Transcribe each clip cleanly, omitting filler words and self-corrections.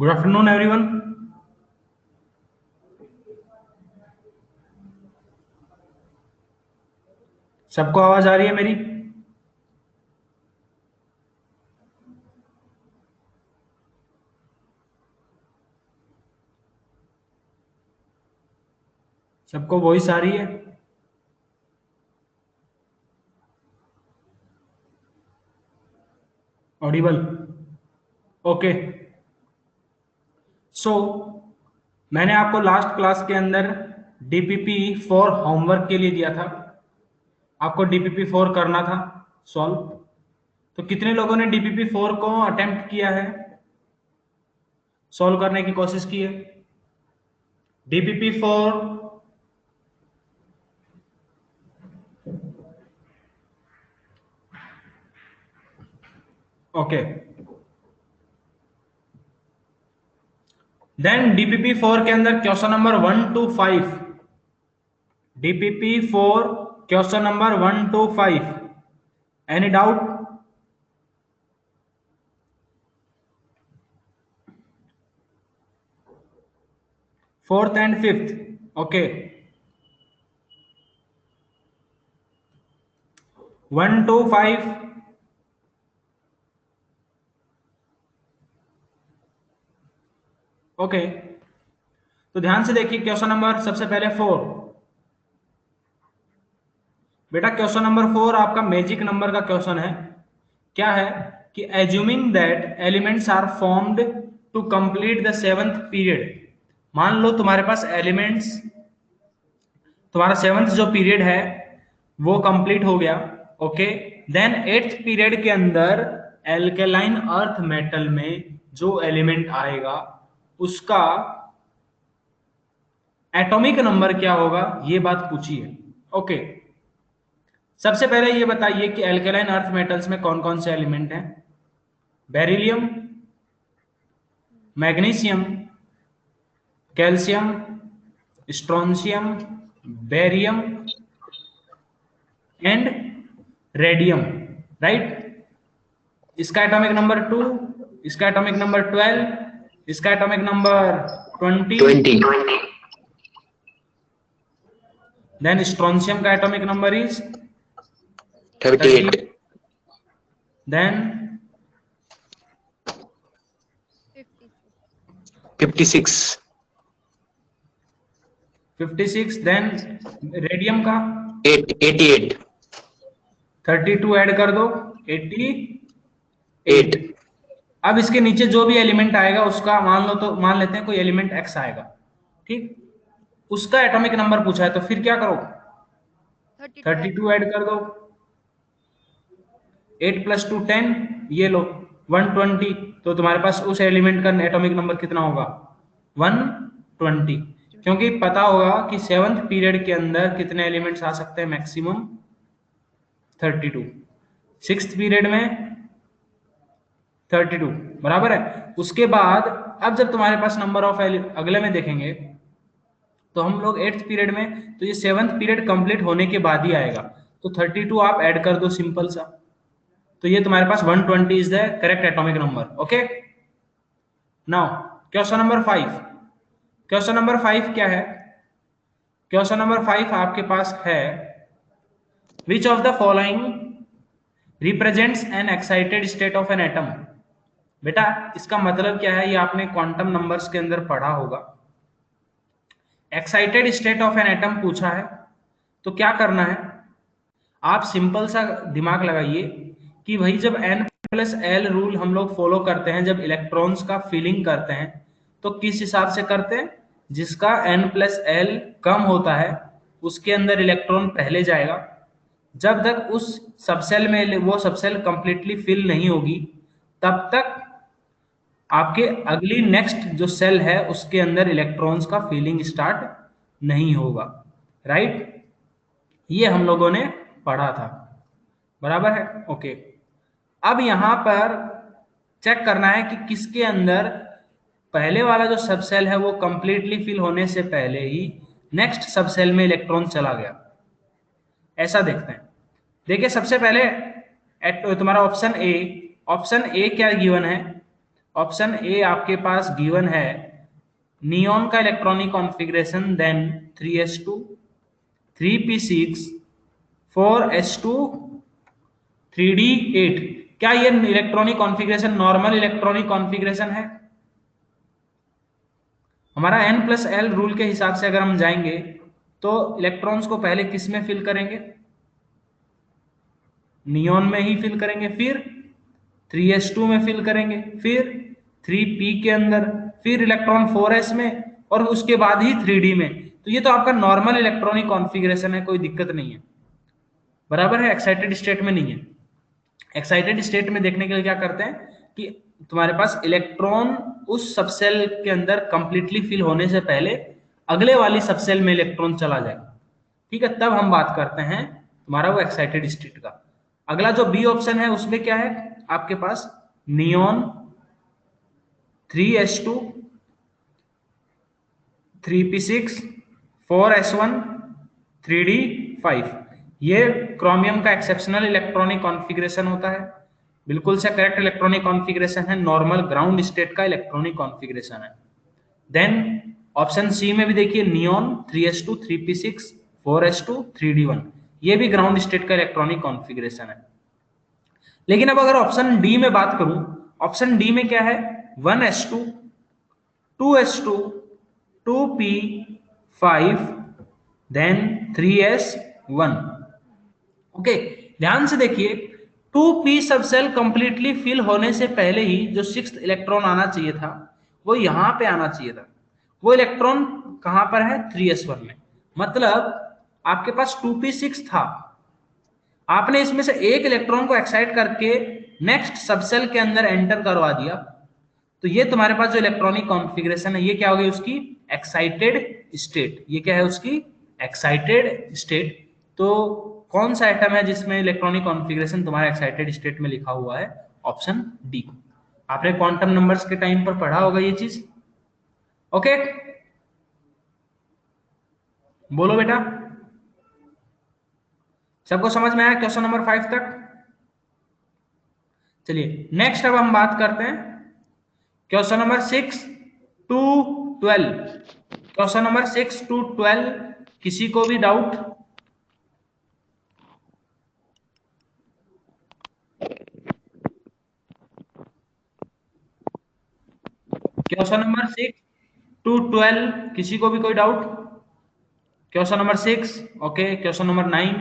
Good afternoon everyone. सबको आवाज आ रही है मेरी? सबको वॉइस आ रही है? ऑडिबल? ओके। सो मैंने आपको लास्ट क्लास के अंदर डीपीपी 4 होमवर्क के लिए दिया था। आपको डीपीपी 4 करना था सॉल्व। तो कितने लोगों ने डीपीपी 4 को अटेम्प्ट किया है, सॉल्व करने की कोशिश की है? DPP 4 okay. देन डीपीपी 4 के अंदर question number 1 to 5, DPP 4 question number 1 to 5, any doubt? Fourth and fifth, okay. 1 to 5, okay. तो ध्यान से देखिए क्वेश्चन नंबर सबसे पहले 4। बेटा क्वेश्चन नंबर 4 आपका मैजिक नंबर का क्वेश्चन है। क्या है कि assuming that elements are formed to complete the 7th period. मान लो तुम्हारे पास एलिमेंट्स, तुम्हारा 7th जो पीरियड है वो कंप्लीट हो गया, ओके। देन 8th पीरियड के अंदर एल्केलाइन अर्थ मेटल में जो एलिमेंट आएगा उसका एटॉमिक नंबर क्या होगा, ये बात पूछी है, ओके। सबसे पहले ये बताइए कि एल्केलाइन अर्थ मेटल्स में कौन कौन से एलिमेंट हैं? Beryllium, magnesium, calcium, strontium, barium and radium, right. इसका एटॉमिक नंबर 2, इसका एटॉमिक नंबर 12, इसका एटॉमिक नंबर 20। देन स्ट्रोंशियम का atomic number is 38। Then 56। Then radium का 88। 32 ऐड कर दो, 88। अब इसके नीचे जो भी एलिमेंट आएगा उसका मान लो, तो मान लेते हैं कोई एलिमेंट एक्स आएगा, ठीक। उसका एटॉमिक नंबर पूछा है तो फिर क्या करो, 32 ऐड कर दो, 8 + 2 10, ये लो 120। तो तुम्हारे पास उस एलिमेंट का एटॉमिक नंबर कितना होगा, 120। क्योंकि पता होगा कि 7th पीरियड के अंदर कितने एलिमेंट्स आ सकते हैं, मैक्सिमम 32। 6th पीरियड में 32, बराबर है। उसके बाद अब जब तुम्हारे पास नंबर ऑफ अगले में देखेंगे तो हम लोग 8th पीरियड में, तो ये 7th पीरियड कंप्लीट होने के बाद ही आएगा, तो 32 आप ऐड कर दो, सिंपल सा। तो ये तुम्हारे पास 120 is the correct atomic number, okay. Now question number 5। Question number 5 क्या है? क्वेश्चन नंबर 5 आपके पास है, विच of the following represents an excited state of an atom. बेटा इसका मतलब क्या है, ये आपने क्वांटम नंबर्स के अंदर पढ़ा होगा। Excited state of an atom पूछा है तो क्या करना है, आप सिंपल सा दिमाग लगाइए कि भाई जब n+l रूल हम लोग फॉलो करते हैं, जब इलेक्ट्रॉन्स का फिलिंग करते हैं तो किस हिसाब से करते हैं, जिसका n+l कम होता है उसके अंदर इलेक्ट्रॉन पहले जाएगा। जब तक उस सबसेल में वो सबसेल कंप्लीटली फिल नहीं होगी तब तक आपके अगली नेक्स्ट जो सेल है उसके अंदर इलेक्ट्रॉन्स का फिलिंग स्टार्ट नहीं होगा, राइट। ये हम लोगों ने पढ़ा था, बराबर है, ओके। अब यहां पर चेक करना है कि किसके अंदर पहले वाला जो सबसेल है वो कंप्लीटली फिल होने से पहले ही नेक्स्ट सबसेल में इलेक्ट्रॉन चला गया, ऐसा देखते हैं। देखिए सबसे पहले तुम्हारा ऑप्शन ए क्या गिवन है, ऑप्शन ए आपके पास गिवन है नियॉन का electronic configuration, then 3s2, 3p6, 4s2, 3d8। क्या ये electronic configuration normal electronic configuration है? हमारा n+l रूल के हिसाब से अगर हम जाएंगे तो इलेक्ट्रॉन्स को पहले किस में फिल करेंगे? नियॉन में ही फिल करेंगे, फिर 3s2 में फिल करेंगे, फिर 3p के अंदर, फिर इलेक्ट्रॉन 4s में, और उसके बाद ही 3d में। तो ये तो आपका नॉर्मल इलेक्ट्रॉनिक कॉन्फ़िगरेशन है, कोई दिक्कत नहीं है, बराबर है। एक्साइटेड स्टेट में नहीं है। एक्साइटेड स्टेट में देखने के लिए क्या करते हैं कि तुम्हारे पास इलेक्ट्रॉन उस सबसेल के अंदर कंप्लीटली फिल होने से पहले अगले वाली सबसेल में इलेक्ट्रॉन चला जाएगा, ठीक है, तब हम बात करते हैं तुम्हारा वो एक्साइटेड स्टेट का। अगला जो बी ऑप्शन है उसमें क्या है आपके पास? Neon 3s2, 3p6, 4s1, 3d5। ये क्रोमियम का एक्सेप्शनल इलेक्ट्रॉनिक कॉन्फ़िगरेशन होता है, बिल्कुल से करेक्ट इलेक्ट्रॉनिक कॉन्फ़िगरेशन है, नॉर्मल ग्राउंड स्टेट का इलेक्ट्रॉनिक कॉन्फ़िगरेशन है। देन ऑप्शन सी में भी देखिए neon 3s2, 3p6, 4s2, 3d1, ये भी ग्राउंड स्टेट का इलेक्ट्रॉनिक कॉन्फ़िगरेशन है। लेकिन अब अगर ऑप्शन डी में बात करूं, ऑप्शन डी में क्या है? 1s2, 2s2, 2p5, then 3s1। Okay, ध्यान से देखिए, 2p सबसेल कंप्लीटली फिल होने से पहले ही जो 6th इलेक्ट्रॉन आना चाहिए था वो यहां पे आना चाहिए था। वो इलेक्ट्रॉन कहां पर है? 3s1 में। मतलब आपके पास 2p6 था, आपने इसमें से एक इलेक्ट्रॉन को एक्साइट करके नेक्स्ट सबसेल के अंदर एंटर करवा दिया, तो ये तुम्हारे पास जो इलेक्ट्रॉनिक कॉन्फ़िगरेशन है ये क्या होगी? उसकी एक्साइटेड स्टेट। ये क्या है? उसकी एक्साइटेड स्टेट। तो कौन सा एटम है जिसमें इलेक्ट्रॉनिक कॉन्फ़िगरेशन तुम्हारा एक्साइटेड स्टेट में लिखा हुआ है? Option D. आपने क्वांटम नंबर्स के टाइम पर पढ़ा होगा ये चीज। ओके, बोलो बेटा, सबको समझ में आया क्वेश्चन नंबर 5 तक? चलिए नेक्स्ट अब हम बात करते हैं question number 6 to 12। Question number 6 to 12, किसी को भी डाउट? क्वेश्चन नंबर 6 टू 12, किसी को भी कोई doubt? Question number 6, okay. Question number 9,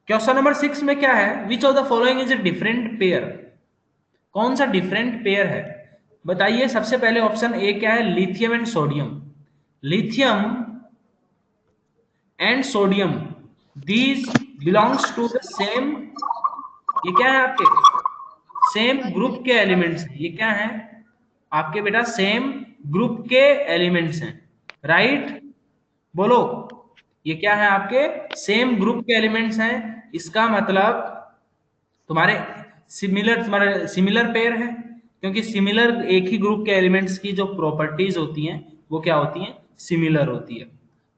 question number 6 में क्या है? विच of the following is a different pair? कौन सा डिफरेंट पेयर है बताइए। सबसे पहले ऑप्शन ए क्या है? Lithium and sodium. Lithium and sodium, these belongs to the same, ये क्या है आपके? सेम ग्रुप के एलिमेंट्स हैं। ये क्या है आपके बेटा? सेम ग्रुप के एलिमेंट्स हैं, राइट? बोलो, ये क्या है आपके? सेम ग्रुप के एलिमेंट्स हैं। इसका मतलब तुम्हारे सिमिलर पेयर है, क्योंकि सिमिलर एक ही ग्रुप के एलिमेंट्स की जो प्रॉपर्टीज होती हैं वो क्या होती हैं? सिमिलर होती है,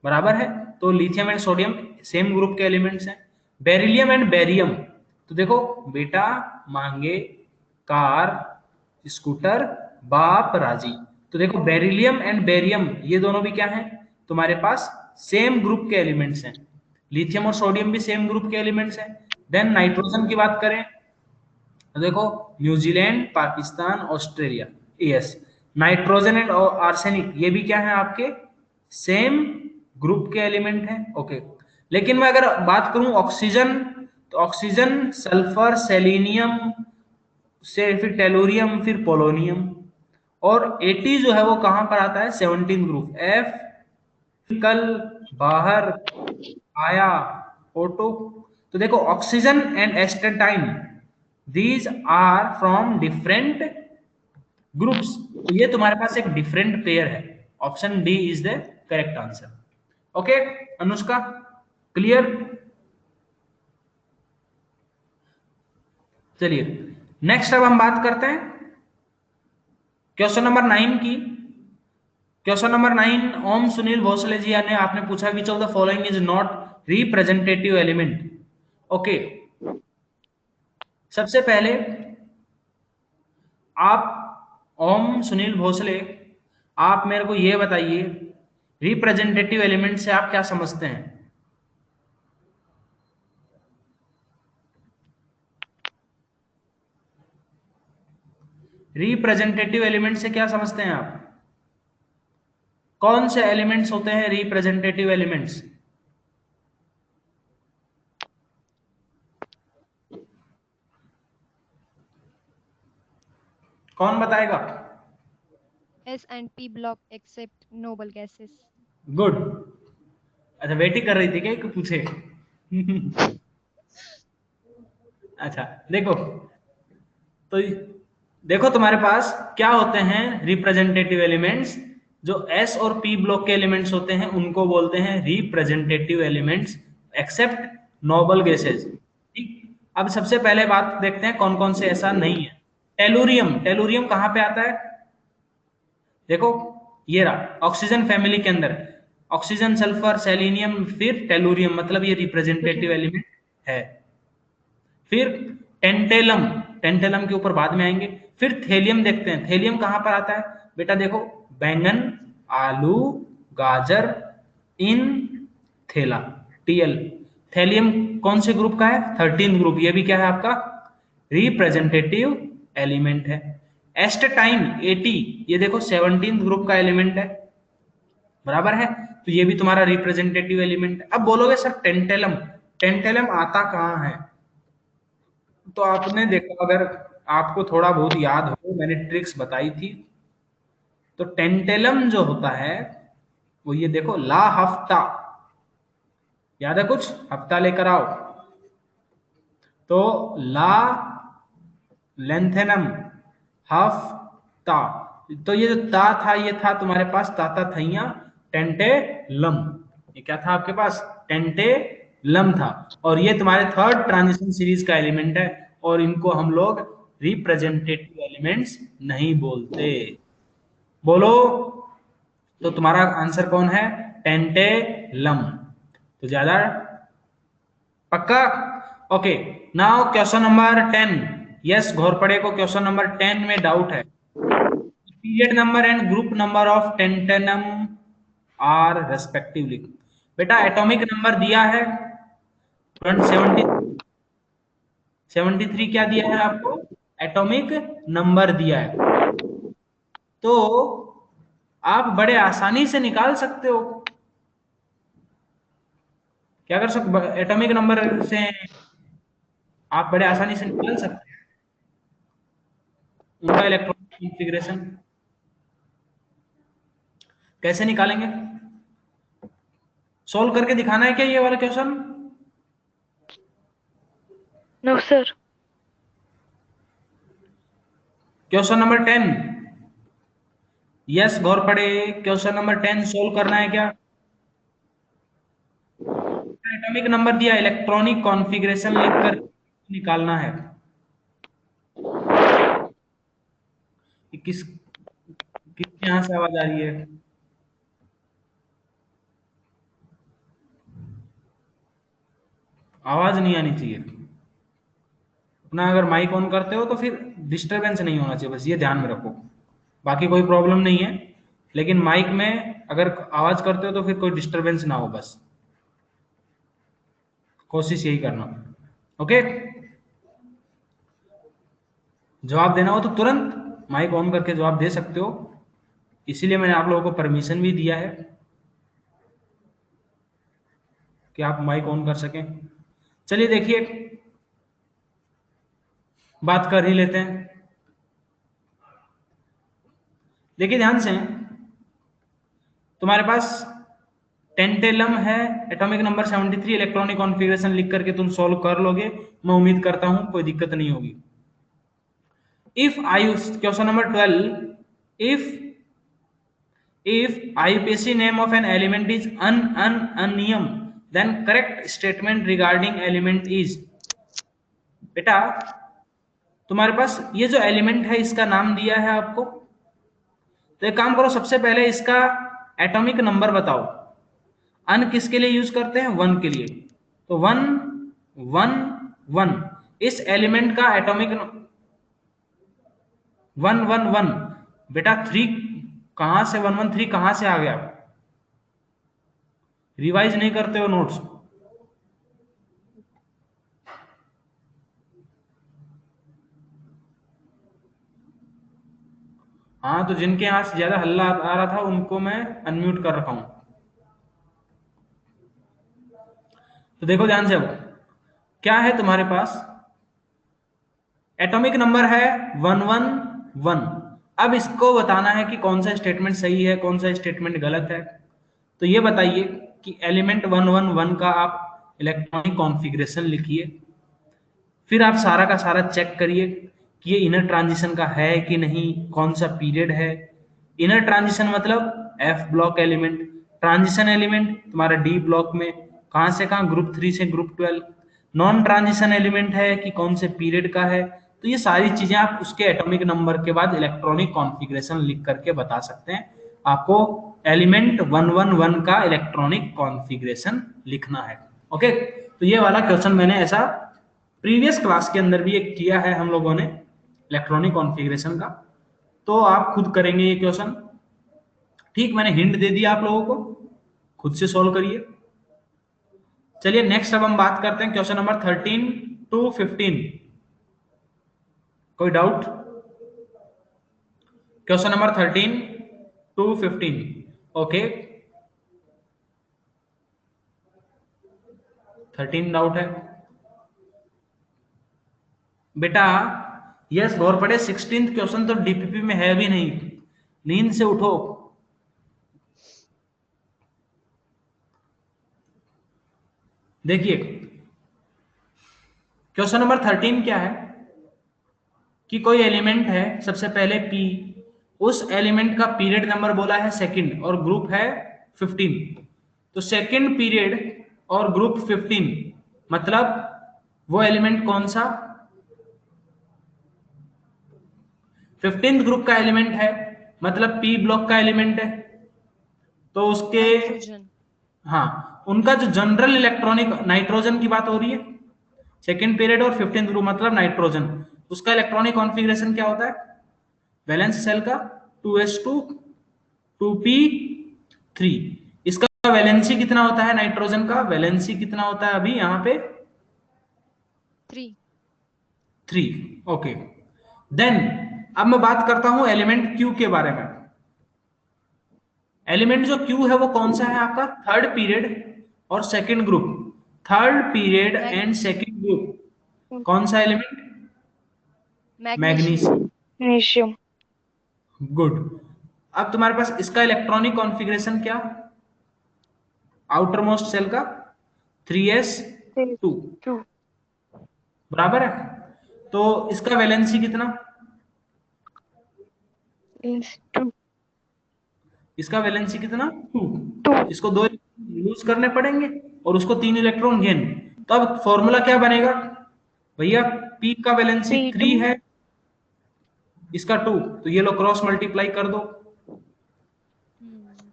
बराबर है। तो lithium and sodium same group के एलिमेंट्स हैं। बेरिलियम एंड बेरियम, तो देखो बेटा मांगे कार स्कूटर बाप राजी, तो देखो बेरिलियम एंड बेरियम ये दोनों भी क्या हैं? तुम्हारे पास सेम ग्रुप के एलिमेंट्स हैं। लिथियम और सोडियम भी सेम ग्रुप के एलिमेंट्स हैं। देन नाइट्रोजन की बात करें तो देखो New Zealand, Pakistan, Australia, yes, nitrogen and arsenic ये भी क्या है आपके? सेम ग्रुप के एलिमेंट हैं, ओके। लेकिन मैं अगर बात करूं ऑक्सीजन, तो ऑक्सीजन सल्फर सेलेनियम से फिर टेलोरियम फिर पोलोनियम, और 80 जो है वो कहां पर आता है? 17 ग्रुप। एफ कल बाहर आया ऑटो, तो देखो oxygen and astatine these are from different groups, तो ये तुम्हारे पास एक डिफरेंट पेयर है। Option D is the correct answer. Okay Anushka, clear? चलिए नेक्स्ट अब हम बात करते हैं क्वेश्चन नंबर 9 की। क्वेश्चन नंबर 9, ओम सुनील भोसले जी ने आपने पूछा which of the following is not representative element. Okay, सबसे पहले आप ओम सुनील भोसले, आप मेरे को ये बताइए रिप्रेजेंटेटिव एलिमेंट से आप क्या समझते हैं? रिप्रेजेंटेटिव एलिमेंट से क्या समझते हैं आप? कौन से एलिमेंट्स होते हैं रिप्रेजेंटेटिव एलिमेंट्स? कौन बताएगा? S and P block except noble gases. Good. अच्छा, वेटिंग कर रही थी क्या कि पूछे? अच्छा देखो, तो देखो तुम्हारे पास क्या होते हैं रिप्रेजेंटेटिव एलिमेंट्स। जो एस और पी ब्लॉक के एलिमेंट्स होते हैं उनको बोलते हैं representative elements except noble gases. ठीक, अब सबसे पहले बात देखते हैं कौन कौन से ऐसा नहीं है। टेलुरियम, टेलुरियम कहाँ पे आता है? देखो ये रहा ऑक्सीजन फैमिली के अंदर, ऑक्सीजन, सल्फर, सेलेनियम, फिर टेलुरियम, मतलब ये रिप्रेजेंटेटिव एलिमेंट है। फिर टेंटेलम, टेंटेलम के ऊपर बाद में आएंगे। फिर थेलियम देखते हैं, थेलियम कहां पर आता है बेटा? देखो बैंगन, आलू, गाजर, इन थेला, टीएल। थेलियम कौन से ग्रुप का है? 13 ग्रुप। ये भी क्या है आपका? रिप्रेजेंटेटिव एलिमेंट है। एस्टेटाइन 80, ये देखो 17 ग्रुप का एलिमेंट है, बराबर है, तो ये भी तुम्हारा रिप्रेजेंटेटिव एलिमेंट है। अब बोलोगे सर टेंटेलम, टेंटेलम आता कहां है? तो आपने देखा, अगर आपको थोड़ा बहुत याद हो, मैंने ट्रिक्स बताई थी। तो टेंटेलम जो होता है वो ये देखो, ला हफ्ता, याद है कुछ? हफ्ता लेकर आओ, तो ला लेंथेनम हफ्ता। तो ये जो ता था, ये था तुम्हारे पास ताता थैया टेंटेलम। ये क्या था आपके पास? टेंटेलम था। और ये तुम्हारे थर्ड ट्रांजिशन सीरीज का एलिमेंट है, और इनको हम लोग रिप्रेजेंटेटिव एलिमेंट्स नहीं बोलते। बोलो, तो तुम्हारा आंसर कौन है? टेंटेलम। तो ज्यादा पक्का? Okay, now question number 10। Yes, Ghorpade को क्वेश्चन नंबर 10 में डाउट है। Period number and group number of tantalum are respectively. बेटा एटॉमिक नंबर दिया है 73, क्या दिया है आपको? एटॉमिक नंबर दिया है, तो आप बड़े आसानी से निकाल सकते हो। क्या कर सकते? एटॉमिक नंबर से आप बड़े आसानी से निकाल सकते हैं उनका इलेक्ट्रॉनिक कॉन्फ़िगरेशन। कैसे निकालेंगे? सोल्व करके दिखाना है क्या ये वाला question? No sir. Question number 10, yes Ghorpade, question number 10 solve करना है क्या? एटॉमिक नंबर दिया, इलेक्ट्रॉनिक कॉन्फ़िगरेशन लिखकर निकालना है। किस किसके यहां से आवाज आ रही है? आवाज नहीं आनी चाहिए। अपना अगर माइक ऑन करते हो तो फिर डिस्टरबेंस नहीं होना चाहिए, बस ये ध्यान में रखो। बाकी कोई प्रॉब्लम नहीं है, लेकिन माइक में अगर आवाज करते हो तो फिर कोई डिस्टरबेंस ना हो, बस कोशिश यही करना। ओके, जवाब देना हो तो तुरंत माइक ऑन करके जवाब दे सकते हो, इसीलिए मैंने आप लोगों को परमिशन भी दिया है कि आप माइक ऑन कर सकें। चलिए देखिए, बात कर ही लेते हैं। देखिए ध्यान से, तुम्हारे पास टेंटेलम है, एटॉमिक नंबर 73, इलेक्ट्रॉनिक कॉन्फ़िगरेशन लिख करके तुम सॉल्व कर लोगे, मैं उम्मीद करता हूं कोई दिक्कत नहीं होगी। If I, question number 12, if IUPAC name of an element is अनियम, then correct statement regarding element is। बेटा तुम्हारे पास ये जो एलिमेंट है इसका नाम दिया है आपको, तो एक काम करो, सबसे पहले इसका एटॉमिक नंबर बताओ। अन किसके लिए यूज करते हैं? 1 के लिए। तो 1 1 1 इस एलिमेंट का एटॉमिक 1 1 1 बेटा 3 कहां से 1 1 3 कहां से आ गया? रिवाइज नहीं करते हो नोट्स? हाँ, तो जिनके यहां से ज्यादा हल्ला आ रहा था उनको मैं अनम्यूट कर रखा हूं। तो देखो ध्यान से, अब क्या है तुम्हारे पास? एटॉमिक नंबर है 111। अब इसको बताना है कि कौन सा स्टेटमेंट सही है, कौन सा स्टेटमेंट गलत है। तो ये बताइए कि एलिमेंट 111 का आप इलेक्ट्रॉनिक कॉन्फ़िगरेशन लिखिए, फिर आप सारा का सारा चेक करिए कि ये इनर ट्रांजिशन का है कि नहीं, कौन सा पीरियड है। इनर ट्रांजिशन मतलब F block element, transition element तुम्हारा डी ब्लॉक में, कहां से कहां, ग्रुप 3 से ग्रुप 12। नॉन ट्रांजिशन एलिमेंट है कि कौन से पीरियड का है। तो ये सारी चीजें आप उसके एटॉमिक नंबर के बाद इलेक्ट्रॉनिक कॉन्फ़िगरेशन लिख करके बता सकते हैं। आपको एलिमेंट 111 का इलेक्ट्रॉनिक कॉन्फ़िगरेशन लिखना है। ओके, तो ये वाला क्वेश्चन मैंने ऐसा प्रीवियस क्लास के अंदर भी एक किया है हम लोगों ने इलेक्ट्रॉनिक कॉन्फ़िगरेशन का, तो आप खुद करेंगे ये क्वेश्चन। ठीक, मैंने हिंट दे दिया आप लोगों को, खुद से सॉल्व करिए। चलिए नेक्स्ट अब हम बात करते हैं क्वेश्चन नंबर 13 टू 15। कोई doubt? Question number 13 to 15। Okay, 13 doubt है बेटा? यस, गौर पड़े, 16th क्वेश्चन तो डीपीपी में है भी नहीं। नींद से उठो। देखिए क्वेश्चन नंबर 13 क्या है कि कोई एलिमेंट है, सबसे पहले P, उस एलिमेंट का पीरियड नंबर बोला है सेकंड और ग्रुप है 15। तो सेकंड पीरियड और ग्रुप 15 मतलब वो एलिमेंट कौन सा? 15th ग्रुप का एलिमेंट है, मतलब P ब्लॉक का एलिमेंट है। तो उसके नाइट्रोजन। हाँ, उनका जो जनरल इलेक्ट्रॉनिक, नाइट्रोजन की बात हो रही है, सेकेंड पीरियड और 15th ग्रुप मतलब नाइट्रोजन, उसका इलेक्ट्रॉनिक कॉन्फ़िगरेशन क्या होता है? वैलेंस सेल का 2s2 2p3। इसका वैलेंसी कितना होता है? नाइट्रोजन का वैलेंसी कितना होता है अभी यहाँ पे? 3। ओके, देन अब मैं बात करता हूं एलिमेंट Q के बारे में। एलिमेंट जो Q है वो कौन सा है आपका? थर्ड पीरियड और second group. Third period and second group कौन सा एलिमेंट? मैग्नीशियम। मैग्नीशियम। गुड। अब तुम्हारे पास इसका इलेक्ट्रॉनिक कॉन्फ़िगरेशन क्या? आउटर मोस्ट सेल का 3s2 बराबर है। तो इसका वैलेंसी कितना? इसका वैलेंसी कितना? 2। इसको 2 लूज करने पड़ेंगे और उसको 3 इलेक्ट्रॉन गेन। तो अब फॉर्मूला क्या बनेगा भैया? P का वैलेंसी 3 है, इसका 2, तो ये लो क्रॉस मल्टीप्लाई कर दो,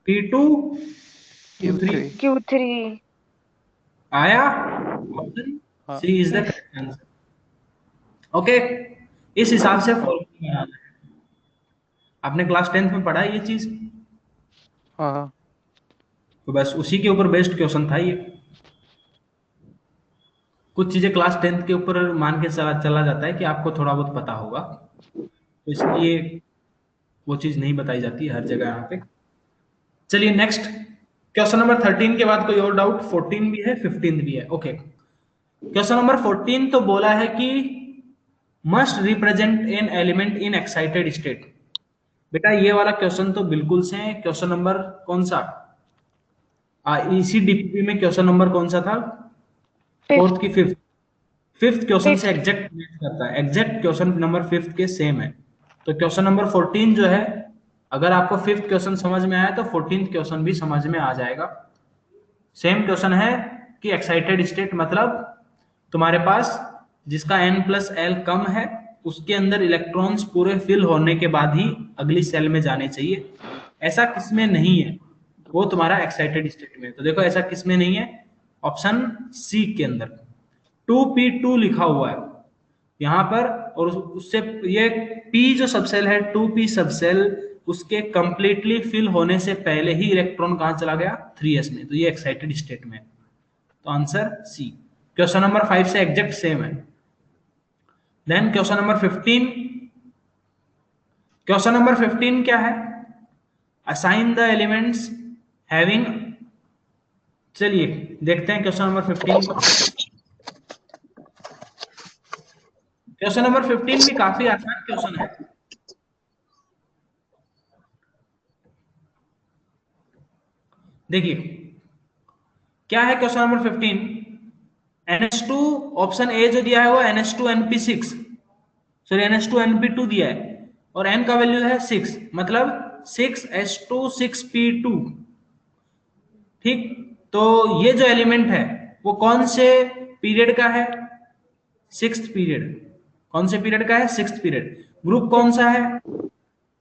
P2 Q3 आया। Option C is the correct answer. Okay, इस हिसाब से फॉर्मूला बनाना है। आपने क्लास 10th में पढ़ा है ये चीज? हाँ। तो बस उसी के ऊपर बेस्ड क्वेश्चन था ये। कुछ चीजें क्लास 10th के ऊपर मान के चला जाता है कि आपको थोड़ा बहुत पता होगा, तो इसलिए वो चीज नहीं बताई जाती है हर जगह यहाँ पे। चलिए नेक्स्ट क्वेश्चन नंबर 13 के बाद कोई और डाउट? 14 भी है, 15 भी है। ओके, क्वेश्चन नंबर 14 तो बोला है कि must represent an element in excited state. बेटा ये वाला क्वेश्चन तो बिल्कुल से है। क्वेश्चन नंबर कौन सा? इसी डीपीपी में क्वेश्चन नंबर कौन सा था? फोर्थ की फिफ्थ क्वेश्चन से एग्जैक्ट मैच करता है। एग्जैक्ट क्वेश्चन नंबर 5th के सेम है। तो क्वेश्चन नंबर 14 जो है, अगर आपको 5th क्वेश्चन समझ में आया तो 14th क्वेश्चन भी समझ में आ जाएगा। सेम क्वेश्चन है कि एक्साइटेड स्टेट मतलब तुम्हारे पास जिसका n+l कम है उसके अंदर इलेक्ट्रॉन्स पूरे फिल होने के बाद ही अगली सेल में जाने चाहिए। ऐसा किसमें नहीं है वो तुम्हारा एक्साइटेड स्टेट में। तो देखो ऐसा किसमें नहीं है, ऑप्शन सी के अंदर 2p2 लिखा हुआ है यहाँ पर, और उससे ये p जो सबसेल है 2p सबसेल, उसके कंप्लीटली फिल होने से पहले ही इलेक्ट्रॉन कहां चला गया, 3s में, तो ये एक्साइटेड स्टेट में है। तो आंसर सी। क्वेश्चन नंबर 5 से एग्जैक्ट सेम है। Then question number 15, question number 15 क्या है, असाइन द एलिमेंट्स हैविंग, चलिए देखते हैं क्वेश्चन नंबर 15 को। क्वेश्चन नंबर 15 भी काफी आसान क्वेश्चन है। देखिए क्या है question number 15, NH2 option A जो दिया है वो NH2NP6, सॉरी NH2NP2 दिया है, और N का वैल्यू है 6, मतलब 6S2 6P2। ठीक, तो ये जो एलिमेंट है वो कौन से पीरियड का है, सिक्स्थ पीरियड। कौन से पीरियड का है, सिक्स्थ पीरियड। ग्रुप कौन सा है,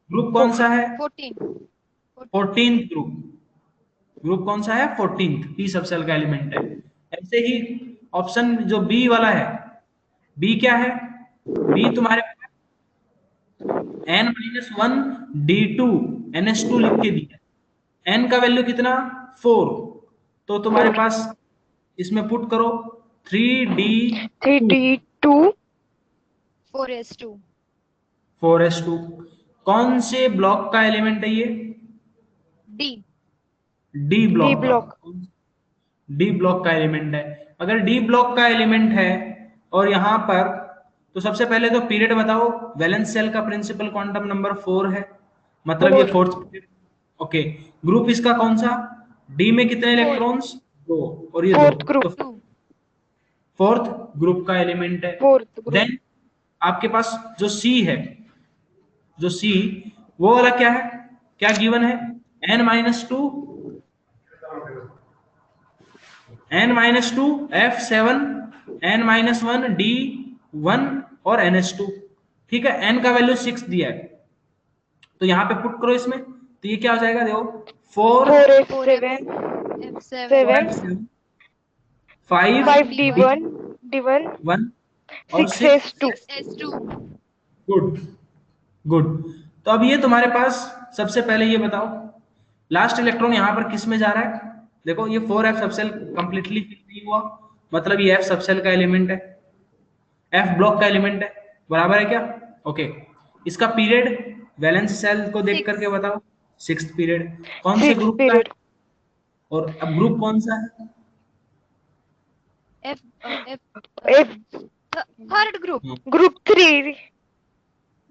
ग्रुप कौन सा है, 14th ग्रुप। ग्रुप कौन सा है, 14th, पी सबसेल का एलिमेंट है। ऐसे ही ऑप्शन जो बी वाला है, बी क्या है, बी तुम्हारे N-1 D2 NH2 लिख के दिया, N का वैल्यू कितना, 4, तो तुम्हारे पास इसमें पुट करो 3D2 4s2 4s2। कौन से ब्लॉक का एलिमेंट है ये, D डी ब्लॉक का, ब्लॉक। डी ब्लॉक का एलिमेंट है। अगर डी ब्लॉक का एलिमेंट है और यहाँ पर, तो सबसे पहले तो पीरियड बताओ, वैलेंस शेल का प्रिंसिपल क्वांटम नंबर 4 है, मतलब ये 4th पीरियड। ओके, ग्रुप इसका कौन सा, डी में कितने इलेक्ट्रॉन्स, 2, और ये 2, तो 4th ग्रुप का एलिमेंट है। देन आपके पास जो सी है, जो सी वो वाला क्या है, क्या गिवन है, N-2 F7 N-1 D1 और NH2। ठीक है, N का वैल्यू 6 दिया है, तो यहाँ पे पुट करो इसमें, तो ये क्या हो जाएगा, देखो 4 F7 5D1 और 6S2। Good good. तो अब ये तुम्हारे पास, सबसे पहले ये बताओ लास्ट इलेक्ट्रॉन यहाँ पर किस में जा रहा है, देखो ये 4f सबसेल कंप्लीटली फिल नहीं हुआ, मतलब ये f सबसेल का एलिमेंट है, f ब्लॉक का एलिमेंट है, बराबर है क्या। ओके, इसका पीरियड वैलेंस सेल को देख करके बताओ, 6th पीरियड। कौन से ग्रुप का है, और अब ग्रुप कौन सा है, थर्ड ग्रुप, ग्रुप 3।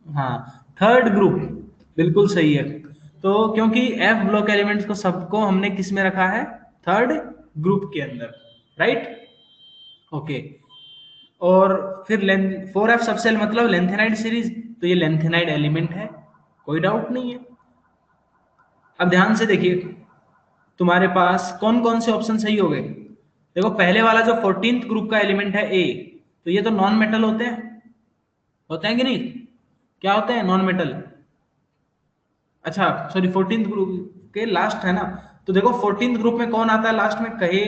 हाँ थर्ड ग्रुप, बिल्कुल सही है। तो क्योंकि एफ ब्लॉक एलिमेंट्स को सबको हमने किस में रखा है, थर्ड ग्रुप के अंदर, राइट। ओके, और फिर 4f सबसेल मतलब लेंथेनाइड सीरीज, तो ये लेंथेनाइड एलिमेंट है, कोई डाउट नहीं है। अब ध्यान से देखिए तुम्हारे पास कौन कौन से ऑप्शन सही हो गए। देखो पहले वाला जो 14th ग्रुप का एलिमेंट है ए, तो ये तो नॉन मेटल होते हैं कि नहीं, क्या होते हैं, नॉन मेटल। अच्छा सॉरी 14th ग्रुप के लास्ट है ना, तो देखो 14th ग्रुप में कौन आता है लास्ट में, कहे,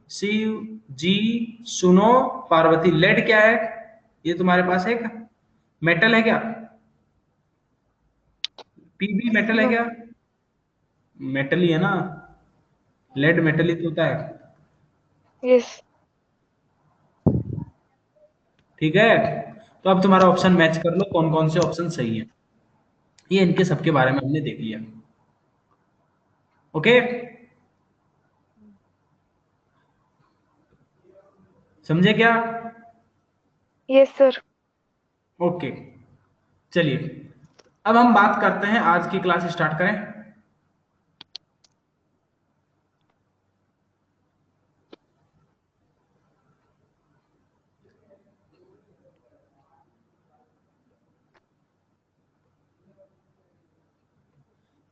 शिव, जी, सुनो, पार्वती। लेड क्या है, ये तुम्हारे पास है क्या, मेटल है क्या, पीबी मेटल है क्या, मेटल ही है ना, लेड मेटल ही तो होता है। यस। ठीक है, तो अब तुम्हारा ऑप्शन मैच कर लो कौन कौन से ऑप्शन सही है, ये इनके सबके बारे में हमने देख लिया। ओके, समझे क्या, यस सर। ओके चलिए अब हम बात करते हैं, आज की क्लास स्टार्ट करें।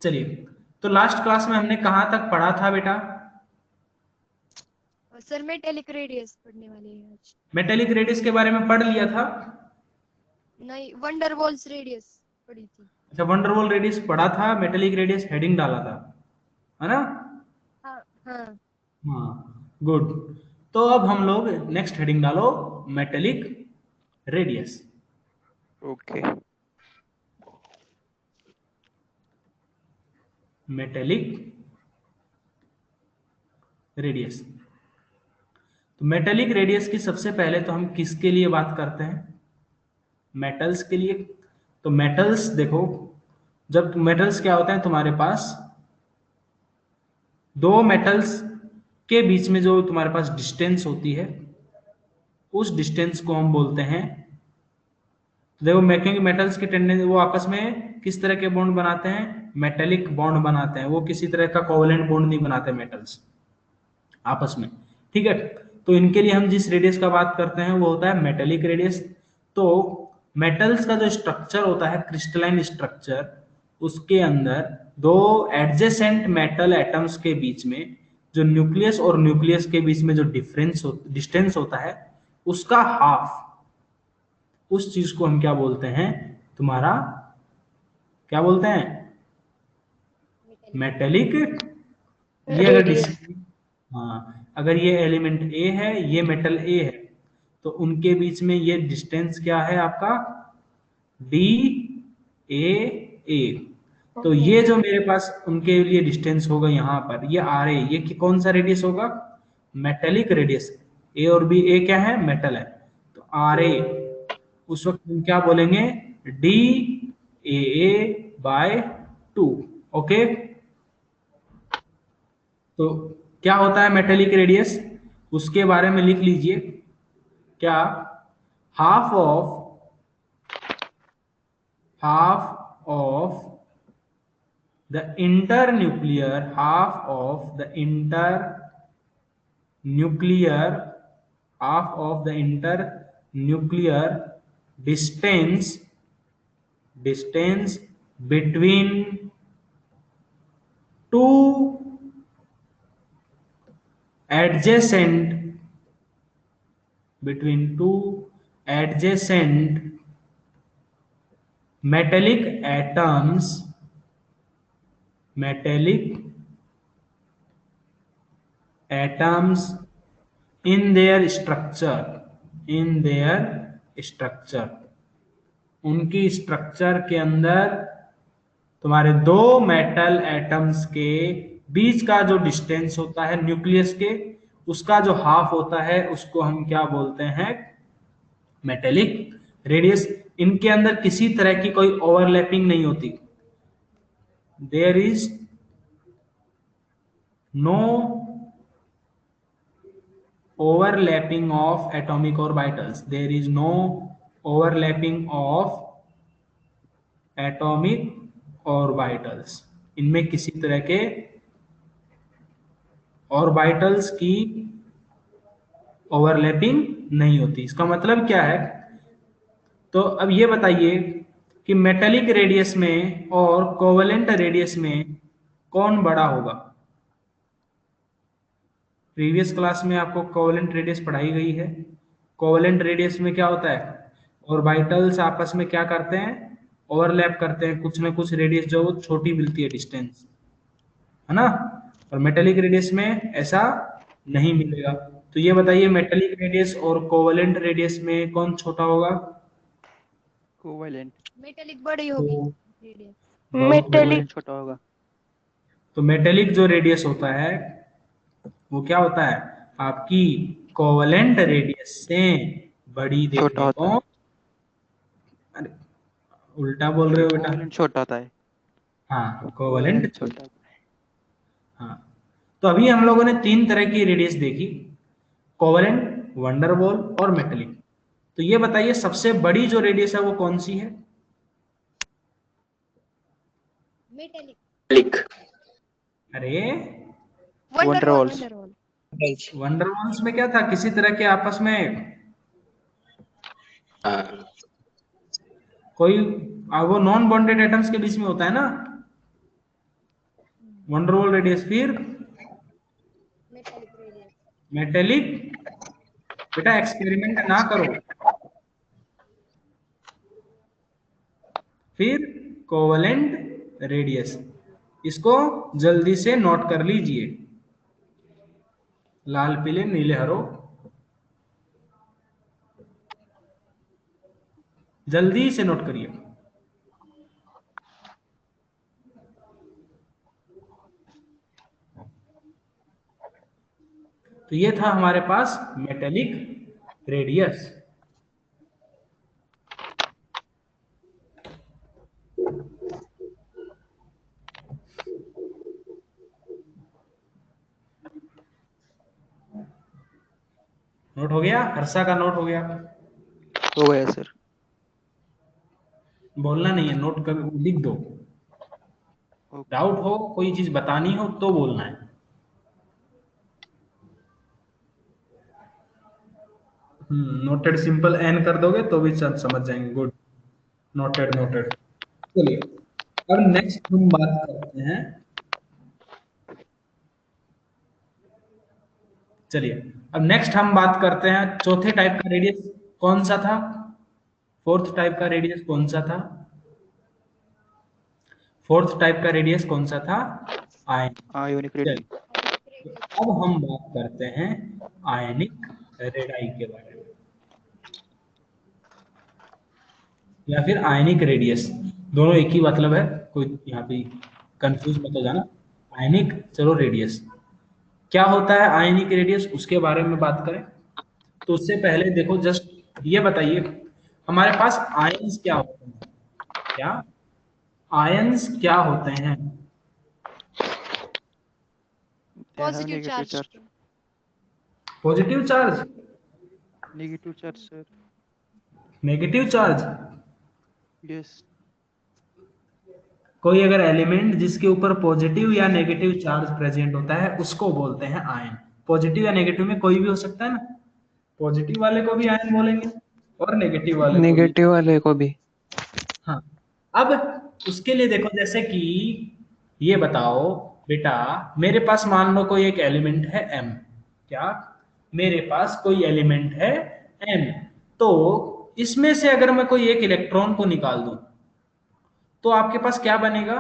चलिए, तो लास्ट क्लास में हमने कहां तक पढ़ा था बेटा, सर मेटेलिक रेडियस पढ़ने वाले हैं आज। मेटेलिक रेडियस के बारे में पढ़ लिया था, नहीं, वंडरवॉल्स रेडियस पढ़ी थी। अच्छा वंडरवॉल रेडियस पढ़ा था, मेटेलिक रेडियस हेडिंग डाला था, है ना। हाँ हाँ, गुड। तो अब हम लोग नेक्स्ट हेडिंग डालो, metallic radius. Okay. Metallic radius. तो मेटेलिक रेडियस की सबसे पहले तो हम किसके लिए बात करते हैं? मेटल्स के लिए। तो मेटल्स देखो, जब मेटल्स क्या होते हैं तुम्हारे पास, दो मेटल्स के बीच में जो तुम्हारे पास डिस्टेंस होती है, उस डिस्टेंस को हम बोलते हैं, देखो मेकिंग मेटल्स की टेंडेंसी, वो आपस में किस तरह के बॉन्ड बनाते हैं? मेटेलिक बॉन्ड बनाते हैं। वो किसी तरह का कोवेलेंट बॉन्ड नहीं बनाते मेटल्स आपस में, ठीक है। तो इनके लिए हम जिस रेडियस का बात करते हैं वो होता है मेटेलिक रेडियस। तो मेटल्स का जो स्ट्रक्चर होता है, क्रिस्टलाइन स्ट्रक्चर, उसके अंदर दो एडजेसेंट मेटल एटम्स के बीच में जो न्यूक्लियस और न्यूक्लियस के बीच में जो डिस्टेंस होता है, उसका हाफ, उस चीज को हम क्या बोलते हैं? तुम्हारा क्या बोलते हैं? मेटेलिक। ये अगर रेडियस। हाँ, अगर ये एलिमेंट ए है, ये मेटल ए है, तो उनके बीच में ये डिस्टेंस क्या है आपका? डी ए ए। तो ये जो मेरे पास उनके लिए डिस्टेंस होगा यहाँ पर, ये आर ए, ये कौन सा रेडियस होगा? Metallic radius. ए और बी, ए क्या है? मेटल है। तो आर ए, उस वक्त हम क्या बोलेंगे? D a by 2। ओके। तो क्या होता है मेटेलिक रेडियस, उसके बारे में लिख लीजिए। क्या? Half of the internuclear, half of the internuclear, half of the internuclear distance between two adjacent metallic atoms in their structure, उनकी स्ट्रक्चर के अंदर तुम्हारे दो मेटल एटम्स के बीच का जो डिस्टेंस होता है न्यूक्लियस के, उसका जो हाफ होता है, उसको हम क्या बोलते हैं? Metallic radius. इनके अंदर किसी तरह की कोई ओवरलैपिंग नहीं होती। There is no overlapping of atomic orbitals, there is no overlapping of atomic orbitals, इनमें किसी तरह के ऑर्बिटल्स की ओवरलैपिंग नहीं होती। इसका मतलब क्या है? तो अब ये बताइए कि मेटेलिक रेडियस में और कोवेलेंट रेडियस में कौन बड़ा होगा? प्रीवियस क्लास में आपको कोवेलेंट रेडियस पढ़ाई गई है। कोवेलेंट रेडियस में क्या होता है? ऑर्बिटल्स आपस में क्या करते हैं? ओवरलैप करते हैं, कुछ ना कुछ रेडियस जो छोटी मिलती है डिस्टेंस, है ना। और मेटेलिक रेडियस में ऐसा नहीं मिलेगा। तो ये बताइए मेटेलिक रेडियस और कोवेलेंट रेडियस में कौन छोटा होगा? कोवेलेंट। मेटेलिक बड़ी होगी तो रेडियस। बहुत बढ़िया। मेटेलिक। छोटा होगा। तो मेटेलिक जो रेडियस होता है वो क्या होता है? आपकी कोवेलेंट रेडियस से बड़ी छोटा देखने होता को, है। अरे उल्टा बोल रहे हो बेटा। कोवेलेंट छोटा होता है। हाँ, कोवेलेंट कोवेलेंट छोटा होता है। हाँ। तो अभी हम लोगों ने तीन तरह की रेडियस देखी, कोवेलेंट, वंडरवॉल और मेटेलिक। तो ये बताइए सबसे बड़ी जो रेडियस है वो कौन सी है? मेटेलिक। अरे वंडरवॉल। वंडरवॉल्स। वंडरवॉल। वंडरवॉल्स में क्या था? किसी तरह के आपस में कोई वो नॉन बॉन्डेड एटम्स के बीच में होता है ना वंडरवॉल रेडियस। फिर मेटेलिक रेडियस। मेटेलिक, बेटा एक्सपेरिमेंट ना करो। फिर कोवेलेंट रेडियस, इसको जल्दी से नोट कर लीजिए। लाल पीले नीले हरो, जल्दी से नोट करिए। तो ये था हमारे पास मेटेलिक रेडियस। नोट हो गया? हर्षा का नोट हो गया? हो गया सर। बोलना नहीं है, नोट कर लिख दो। ओके। डाउट हो, कोई चीज बतानी हो तो बोलना है। नोटेड सिंपल एन कर दोगे तो भी सब समझ जाएंगे। Good, noted noted. चलिए अब नेक्स्ट हम बात करते हैं। चलिए अब नेक्स्ट हम बात करते हैं चौथे टाइप का रेडियस कौन सा था? फोर्थ टाइप का रेडियस कौन सा था? फोर्थ टाइप का रेडियस कौन सा था? आयन। Ionic radius. चलिए अब हम बात करते हैं आयनिक रेडाई के बारे में, या फिर आयनिक रेडियस। दोनों एक ही मतलब है, कोई यहाँ पे कंफ्यूज मत हो जाना। आयनिक, चलो रेडियस क्या होता है, आयनिक रेडियस उसके बारे में बात करें। तो उससे पहले देखो, जस्ट ये बताइए हमारे पास आयंस क्या होते हैं? क्या आयंस क्या होते हैं? They have Positive negative charge. charge. Positive charge, Negative charge, sir. Negative charge. Yes. कोई अगर एलिमेंट जिसके ऊपर पॉजिटिव या नेगेटिव चार्ज प्रेजेंट होता है उसको बोलते हैं आयन। पॉजिटिव या नेगेटिव में कोई भी हो सकता है ना, पॉजिटिव वाले को भी आयन बोलेंगे और नेगेटिव वाले को भी। नेगेटिव वाले को भी। हाँ, अब उसके लिए देखो, जैसे कि ये बताओ बेटा, मेरे पास मान लो कोई एक एलिमेंट है m। क्या? मेरे पास कोई एलिमेंट है m। तो इसमें से अगर मैं कोई एक इलेक्ट्रॉन को निकाल दूं तो आपके पास क्या बनेगा?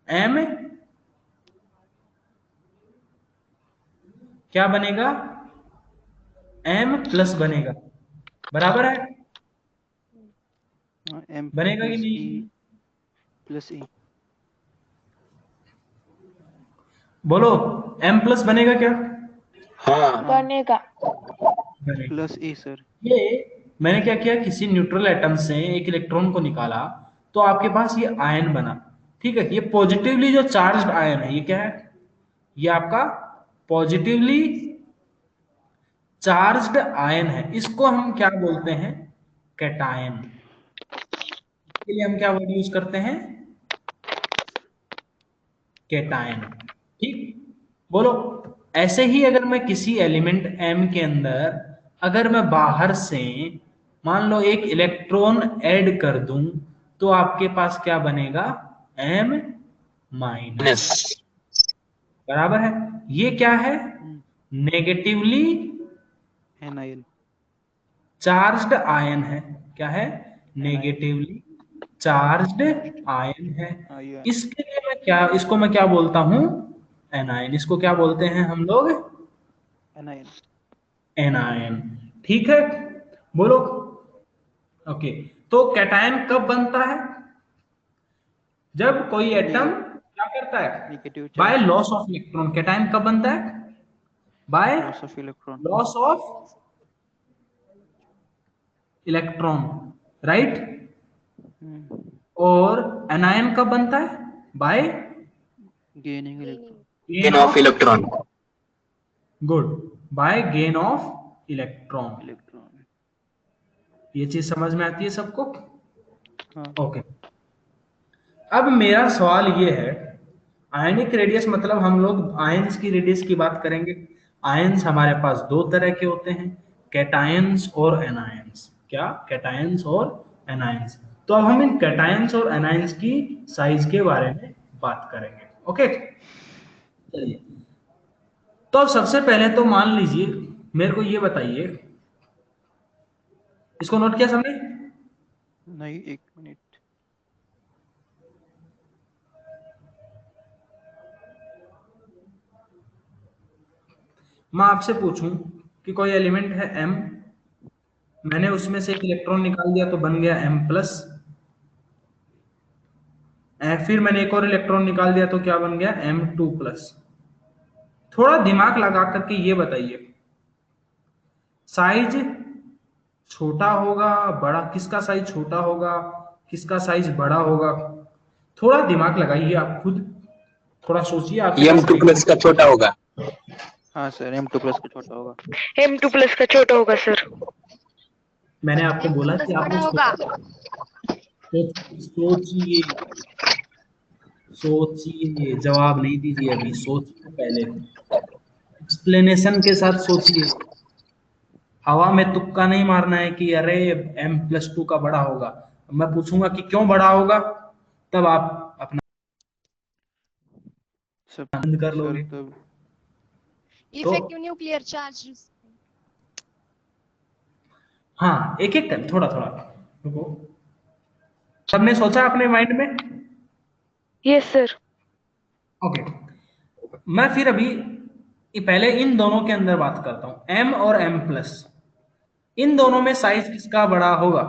m क्या बनेगा? m प्लस बनेगा, बराबर है? M बनेगा कि plus नहीं? E plus E. बोलो, m प्लस बनेगा क्या? हाँ, बनेगा। बनेगा। plus E, sir. ये मैंने क्या किया, किसी न्यूट्रल एटम से एक इलेक्ट्रॉन को निकाला तो आपके पास ये आयन बना। ठीक है, ये पॉजिटिवली जो चार्ज्ड आयन है, ये क्या है? ये आपका पॉजिटिवली चार्ज्ड आयन है। इसको हम क्या बोलते हैं? कैटायन। इसके लिए हम क्या वर्ड यूज करते हैं? कैटायन। ठीक, बोलो। ऐसे ही अगर मैं किसी एलिमेंट m के अंदर अगर मैं बाहर से मान लो एक इलेक्ट्रॉन ऐड कर दूं तो आपके पास क्या बनेगा? m माइनस, बराबर है? ये क्या है? Negatively Anion. चार्ज्ड आयन है। क्या है? Anion. Negatively charged Charged. Ion है। Ion. इसके लिए मैं क्या, इसको मैं क्या बोलता हूं? एनायन। इसको क्या बोलते हैं हम लोग? Anion. एनायन। ठीक है, बोलो। ओके, तो कैटायन कब बनता है? जब कोई एटम क्या करता है? Negative by charge. Loss of electron. Cation कब बनता है? By Loss of electron. Loss of electron, right? Hmm. और एनायन कब बनता है? By Gaining electron. Gain of electron. Good, by gain of electron. Electron. ये चीज समझ में आती है सबको? हाँ. ओके, अब मेरा सवाल ये है, आयनिक रेडियस मतलब हम लोग आयंस की रेडियस की बात करेंगे। आयंस हमारे पास दो तरह के होते हैं, कैटायंस और एनायंस। क्या? कैटायंस और एनायंस। तो अब हम इन कैटायंस और एनायंस की साइज के बारे में बात करेंगे। ओके, चलिए। तो अब सबसे पहले तो मान लीजिए, मेरे को ये बताइए, इसको नोट किया सबने? नहीं, 1 मिनट. मैं आपसे पूछूं कि कोई एलिमेंट है m, मैंने उसमें से एक इलेक्ट्रॉन निकाल दिया तो बन गया m प्लस, फिर मैंने एक और इलेक्ट्रॉन निकाल दिया तो क्या बन गया m2 प्लस। थोड़ा दिमाग लगा करके ये बताइए, साइज छोटा होगा बड़ा, किसका साइज छोटा होगा, किसका साइज बड़ा होगा? थोड़ा दिमाग लगाइए आप खुद, थोड़ा सोचिए आपके पास M2 प्लस का छोटा होगा। हाँ सर, M2 प्लस का छोटा होगा। M2 प्लस का छोटा होगा सर। मैंने आपको M2 बोला प्लस कि बड़ा आपने होगा। सोचिए, सोचिए, जवाब नहीं दीजिए अभी, सोचिए पहले, एक्सप्लेनेशन के साथ सोचिए। हवा में तुक्का नहीं मारना है कि अरे m+2 का बड़ा होगा। मैं पूछूंगा कि क्यों बड़ा होगा, तब आप अपना सर बंद कर सर लोगे। तब Effective nuclear charge. हाँ, एक एक कर, थोड़ा थोड़ा रुको। सबने सोचा अपने माइंड में? Yes sir. ओके, मैं फिर अभी पहले इन दोनों के अंदर बात करता हूं, m और m+, इन दोनों में साइज किसका बड़ा होगा?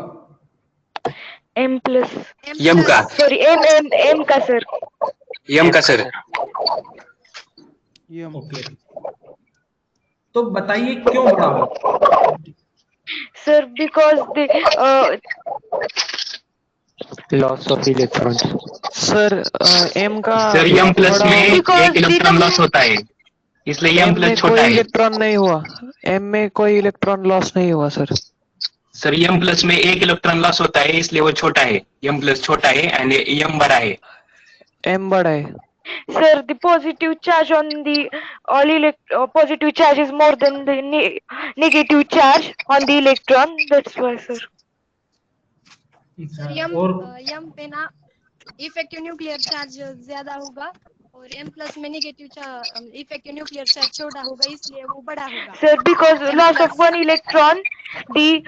M प्लस, M M का plus. सॉरी M का सर। M का सर। M ओके, तो बताइए क्यों बड़ा होगा? Sir because the loss of electron. Sir M का सर M प्लस बड़ा में Because एक इलेक्ट्रॉन लॉस होता है, इसलिए एम M में प्लस छोटा कोई है। इलेक्ट्रॉन नहीं हुआ, एम में कोई इलेक्ट्रॉन लॉस नहीं हुआ सर। सर M प्लस में एक इलेक्ट्रॉन लॉस होता है, इसलिए वो छोटा है। M प्लस छोटा है एंड M बड़ा है। एम बड़ा है। sir the positive charge on the positive charge is more than the negative charge on the electron, that's why sir. Sir और M पे ना इफेक्टिव न्यूक्लियर चार्ज ज्यादा होगा और M प्लस में नेगेटिव इफेक्टिव न्यूक्लियर चार्ज छोटा होगा, इसलिए वो बड़ा होगा। Sir, because M loss plus. of one electron, the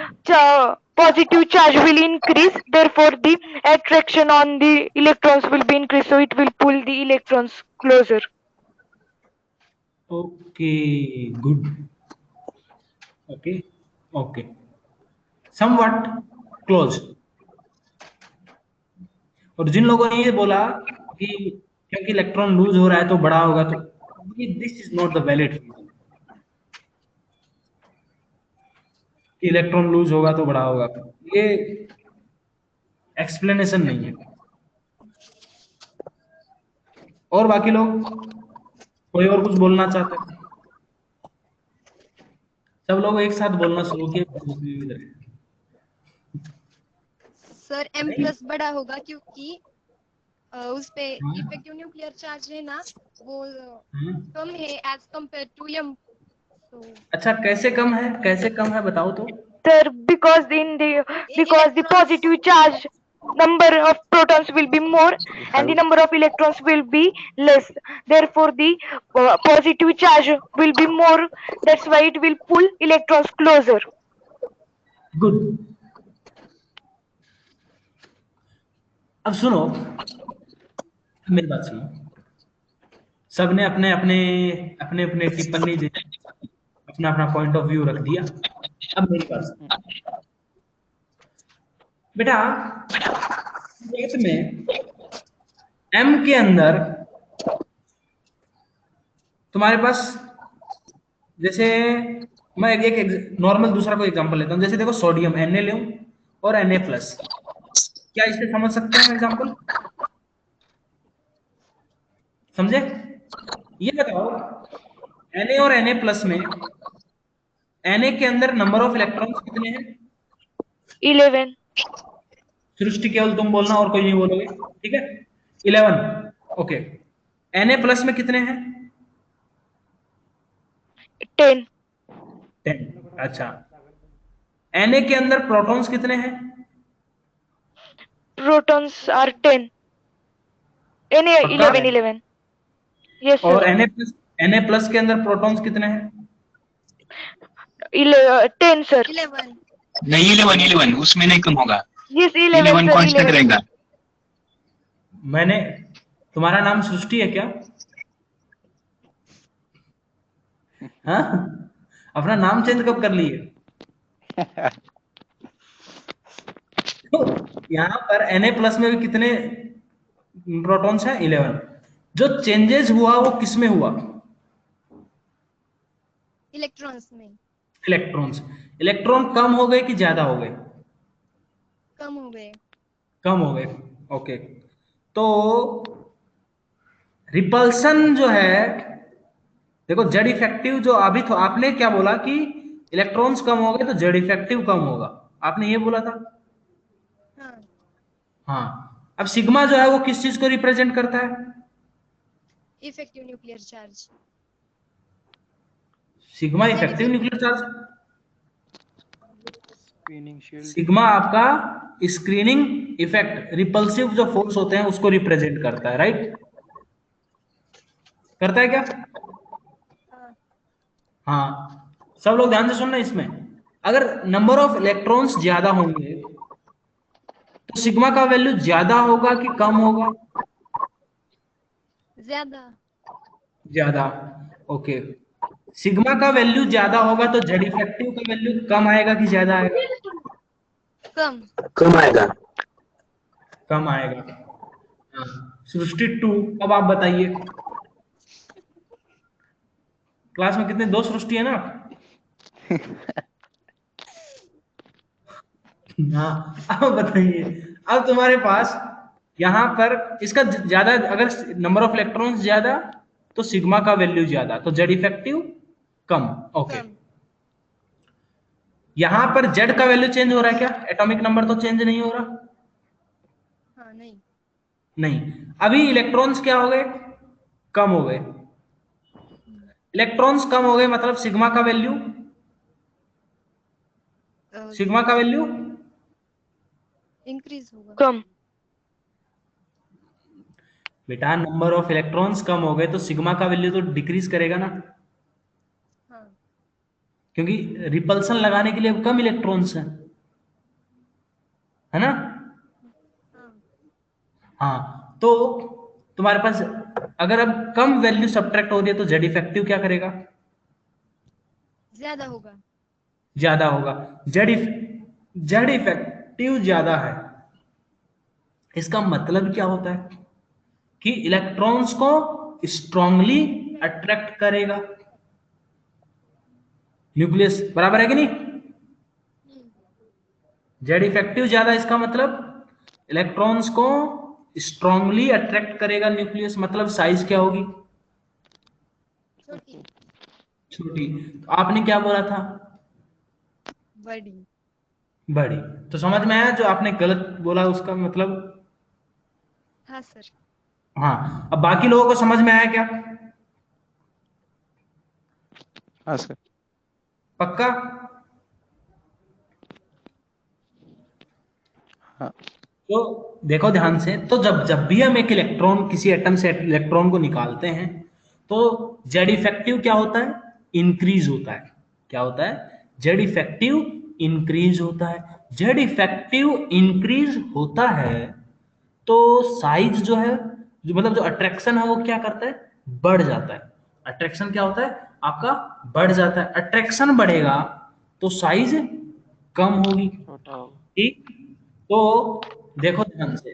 positive charge will increase, therefore the attraction on the electrons will be increased, so it will pull the electrons closer. Okay, good, okay, okay, somewhat close. और जिन लोगों ने ये बोला कि क्योंकि electron lose हो रहा है तो बड़ा होगा, तो this is not the valid reason कि इलेक्ट्रॉन लूज होगा तो बड़ा होगा, ये एक्सप्लेनेशन नहीं है। और बाकी लोग कोई और कुछ बोलना चाहते हैं? सब लोग एक साथ बोलना शुरू किए। सर M नहीं? प्लस बड़ा होगा क्योंकि उस पे हाँ। इफेक्टिव न्यूक्लियर चार्ज है ना, वो हम्म। कम है एज कम्पेयर टू M। तो अच्छा, कैसे कम है, कैसे कम है बताओ तो। Sir, because the positive charge number of protons will be more and the number of electrons will be less, therefore the positive charge will be more, that's why it will pull electrons closer. Good. अब सुनो, मेरी बात सुनो, सबने अपने अपने अपने अपने टिप्पणी दे, अपना अपना पॉइंट ऑफ व्यू रख दिया। अब मेरी बात सुनो बेटा, मैथ में M के अंदर तुम्हारे पास, जैसे मैं एक नॉर्मल दूसरा कोई एग्जांपल लेता हूं, जैसे देखो सोडियम Na लूं और Na+, क्या इसे समझ सकते हैं एग्जांपल? समझे? ये बताओ, Na और Na+ में Na के अंदर नंबर ऑफ इलेक्ट्रॉन्स कितने हैं? 11. सृष्टि केवल तुम बोलना और कोई नहीं बोलोगे, ठीक है? 11। ओके, Na+ में कितने हैं? 10. 10। अच्छा, Na के अंदर प्रोटॉन्स कितने हैं? Protons are 10. Na पक्का? 11. Yes sir. और Na+ के अंदर प्रोटॉन्स कितने हैं? 10 sir. 11। नहीं 11 उसमें नहीं कम होगा। Yes 11 11 sir. कांस्टेंट 11. रहेगा। मैंने, तुम्हारा नाम सृष्टि है क्या? हाँ, अपना नाम चेंज कब कर लिए? तो यहाँ पर Na+ में भी कितने प्रोटॉन्स हैं? 11। जो चेंजेस हुआ वो किस में हुआ? इलेक्ट्रॉन्स में। इलेक्ट्रॉन्स। इलेक्ट्रॉन कम हो गए कि ज्यादा हो गए? कम हो गए। कम हो गए। ओके, तो रिपल्सन जो है, देखो जेड इफेक्टिव जो अभी तो आपने क्या बोला कि इलेक्ट्रॉन्स कम हो गए तो जेड इफेक्टिव कम होगा, आपने ये बोला था। हाँ, हाँ, अब सिग्मा जो है वो किस चीज को रिप्रेजेंट करता है? Effective nuclear charge. Sigma Z effective effective. Nuclear charge. Screening shield. Sigma आपका स्क्रीनिंग इफेक्ट, रिपल्सिव जो फोर्स होते हैं उसको रिप्रेजेंट करता है, राइट? करता है क्या? हाँ, हाँ, सब लोग ध्यान से सुनना इसमें। अगर नंबर ऑफ इलेक्ट्रॉन्स ज्यादा होंगे तो सिग्मा का वैल्यू ज्यादा होगा कि कम होगा? ज्यादा। ज्यादा। ओके, सिग्मा का वैल्यू ज्यादा होगा तो जेड इफेक्टिव का वैल्यू कम आएगा कि ज्यादा आएगा? कम। कम आएगा। कम आएगा। हाँ, सृष्टि 2, अब आप बताइए। क्लास में कितने? 2 सृष्टि है ना? हाँ, अब बताइए। अब तुम्हारे पास यहाँ पर इसका ज्यादा, अगर नंबर ऑफ इलेक्ट्रॉन्स ज्यादा तो सिग्मा का वैल्यू ज्यादा, तो जेड इफेक्टिव कम। ओके, कम। यहाँ पर जेड का वैल्यू चेंज हो रहा है क्या? एटॉमिक नंबर तो चेंज नहीं हो रहा? हाँ, नहीं। नहीं। अभी इलेक्ट्रॉन्स क्या हो गए? कम हो गए। इलेक्ट्रॉन्स कम हो गए मतलब सिग्मा का वैल्यू, सिग्मा का वैल्यू इंक्रीज होगा। कम। बेटा, नंबर ऑफ इलेक्ट्रॉन्स कम हो गए तो सिग्मा का वैल्यू तो डिक्रीज करेगा ना, हाँ। क्योंकि रिपल्सन लगाने के लिए अब कम इलेक्ट्रॉन्स हैं, है ना? हाँ, हाँ, तो तुम्हारे पास अगर अब कम वैल्यू सब्ट्रैक्ट हो रही है तो जेड इफेक्टिव क्या करेगा? ज्यादा होगा। ज्यादा होगा। जेड इफेक्टिव ज्यादा है, इसका मतलब क्या होता है कि इलेक्ट्रॉन्स को स्ट्रांगली अट्रैक्ट करेगा न्यूक्लियस, बराबर है कि नहीं? जेड इफेक्टिव ज्यादा, इसका मतलब इलेक्ट्रॉन्स को स्ट्रांगली अट्रैक्ट करेगा न्यूक्लियस, मतलब साइज क्या होगी? छोटी। छोटी। तो आपने क्या बोला था? बड़ी। बड़ी। तो समझ में आया जो आपने गलत बोला उसका मतलब? हाँ सर। हाँ, अब बाकी लोगों को समझ में आया क्या? हाँ सर। पक्का? हाँ। तो देखो ध्यान से, तो जब जब भी हम एक इलेक्ट्रॉन, किसी एटम से इलेक्ट्रॉन को निकालते हैं तो जेड इफेक्टिव क्या होता है? इंक्रीज होता है। क्या होता है? जेड इफेक्टिव इंक्रीज होता है। जेड इफेक्टिव इंक्रीज होता है तो साइज जो है, जो मतलब जो अट्रैक्शन है वो क्या करता है? बढ़ जाता है। अट्रैक्शन क्या होता है आपका? बढ़ जाता है। अट्रैक्शन बढ़ेगा तो साइज कम होगी। छोटा होगा। ठीक, तो देखो ध्यान से,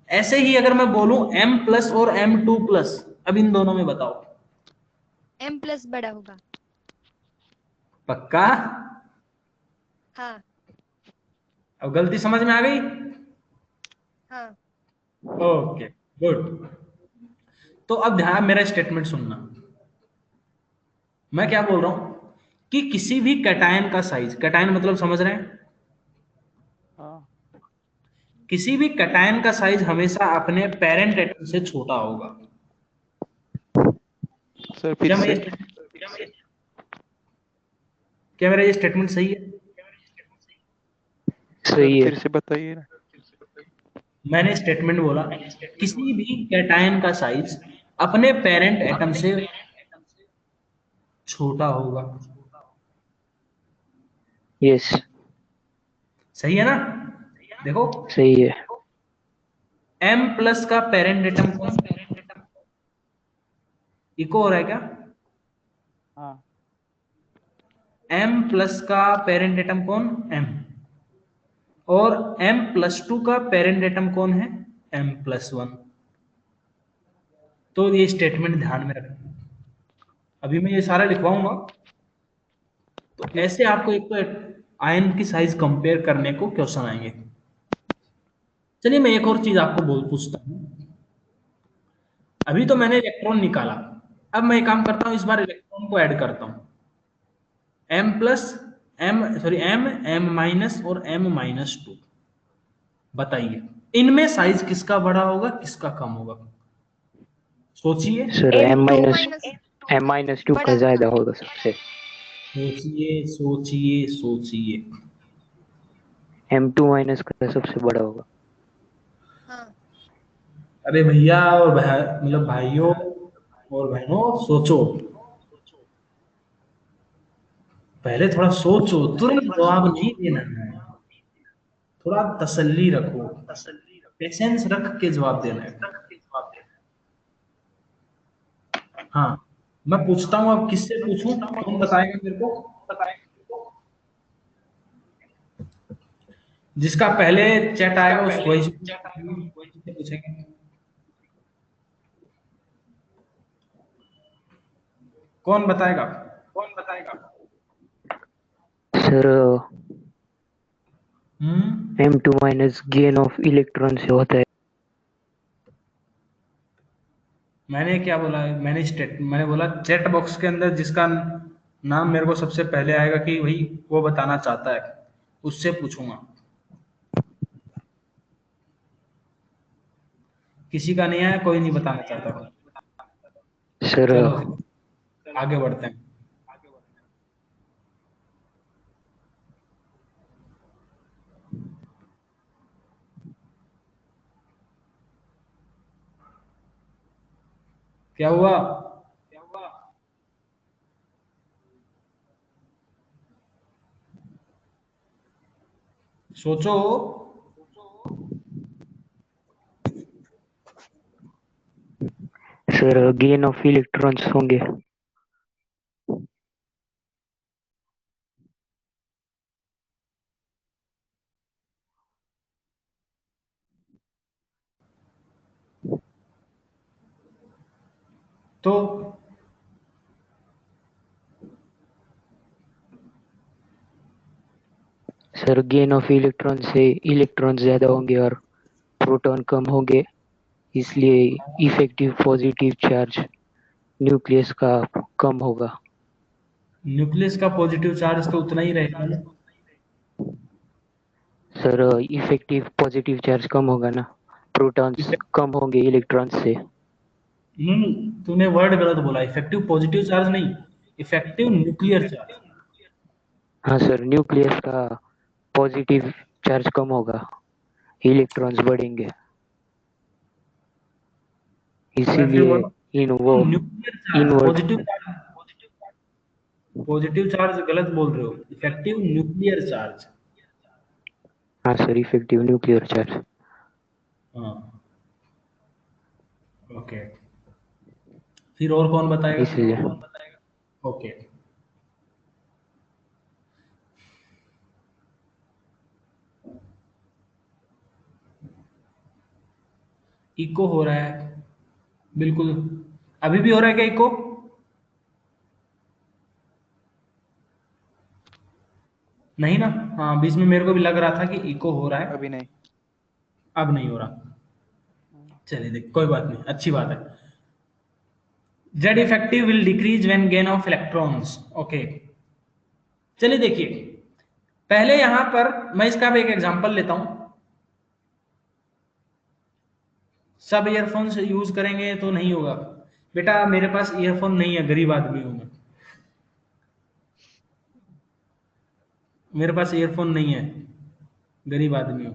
ऐसे ही अगर मैं बोलूं M+ और M2+, अब इन दोनों में बताओ। M+ बड़ा होगा। पक्का? हाँ। अब गलती समझ में आ गई? हाँ। Okay, good. तो अब ध्यान, मेरा स्टेटमेंट सुनना। मैं क्या बोल रहा हूं कि किसी भी कैटायन का साइज, कैटायन मतलब समझ रहे हैं? हाँ किसी भी कैटायन का साइज हमेशा अपने पेरेंट एटम से छोटा होगा। सर, फिर क्या मैं से। ये क्या मेरा ये स्टेटमेंट सही है? सर, सही है। फिर से बताइए ना। मैंने स्टेटमेंट बोला किसी भी कैटायन का साइज अपने पेरेंट एटम से छोटा होगा। यस, सही है ना? देखो, सही है। M+ का पेरेंट एटम कौन? इको हो रहा है क्या? हाँ m प्लस का पेरेंट एटम कौन, m, और m+2 का पेरेंट एटम कौन है, m+1। तो ये स्टेटमेंट ध्यान में रखना। अभी मैं ये सारा लिखवाऊंगा, तो ऐसे आपको एक तो आयन की साइज कंपेयर करने को क्वेश्चन आएंगे। चलिए मैं एक और चीज आपको पूछता हूँ। अभी तो मैंने इलेक्ट्रॉन निकाला, अब मैं एक काम करता हूँ, इस बार इलेक्ट्रॉन को ऐड करता हूँ, m और m-2। बताइए इनमें साइज किसका बड़ा होगा, किसका कम होगा? सोचिए सर M2 m-2 का बड़ा ज्यादा होगा। होगा सबसे। सोचिए सोचिए सोचिए। m2- का सबसे बड़ा होगा। हाँ अरे भैया और मतलब भाइयों और बहनों, सोचो, पहले थोड़ा सोचो, तुरंत जवाब नहीं देना है, थोड़ा तसल्ली रखो, पेशेंस रख के जवाब देना है। हाँ, मैं पूछता हूँ, अब किससे पूछूं, कौन बताएगा मेरे को? जिसका पहले चैट आएगा उस वही से पूछेंगे। कौन बताएगा? Sir hmm, m2- gain of electron से होता है। मैंने क्या बोला, मैंने बोला चैट बॉक्स के अंदर जिसका नाम मेरे को सबसे पहले आएगा कि भाई वो बताना चाहता है, उससे पूछूंगा। किसी का नहीं आया, कोई नहीं बताना चाहता। सर चलो आगे बढ़ते हैं। क्या हुआ? सोचो। सर गेन ऑफ इलेक्ट्रॉन्स होंगे। तो सर गेन ऑफ इलेक्ट्रॉन से इलेक्ट्रॉन ज्यादा होंगे और प्रोटॉन कम होंगे, इसलिए इफेक्टिव पॉजिटिव चार्ज न्यूक्लियस का कम होगा। न्यूक्लियस का पॉजिटिव चार्ज तो उतना ही रहेगा ना। सर इफेक्टिव पॉजिटिव चार्ज कम होगा ना, प्रोटॉन्स कम होंगे इलेक्ट्रॉन से। तूने वर्ड गलत बोला, इफेक्टिव पॉजिटिव चार्ज नहीं, इफेक्टिव न्यूक्लियर चार्ज। हाँ सर, न्यूक्लियस का पॉजिटिव चार्ज कम होगा, इलेक्ट्रॉन्स बढ़ेंगे, मैं फिर इसीलिए बोला nuclear charge, invert. Positive charge गलत बोल रहे हो, इफेक्टिव न्यूक्लियर चार्ज। हाँ सर, इफेक्टिव न्यूक्लियर चार्ज। हाँ ओके, फिर और कौन बताएगा? इसीलिए ओके, इको हो रहा है बिल्कुल, अभी भी हो रहा है क्या इको? नहीं ना? हाँ, बीच में मेरे को भी लग रहा था कि इको हो रहा है, अभी नहीं। अब नहीं हो रहा। चलिए देख, कोई बात नहीं, अच्छी बात है। Z effective will decrease when gain of electrons। Okay, चलिए देखिए, पहले यहां पर मैं इसका भी एक एग्जांपल लेता हूं। सब ईयरफोन से यूज करेंगे तो नहीं होगा बेटा, मेरे पास ईयरफोन नहीं है, गरीब आदमी हूं मैं, मेरे पास ईयरफोन नहीं है, गरीब आदमी हूं।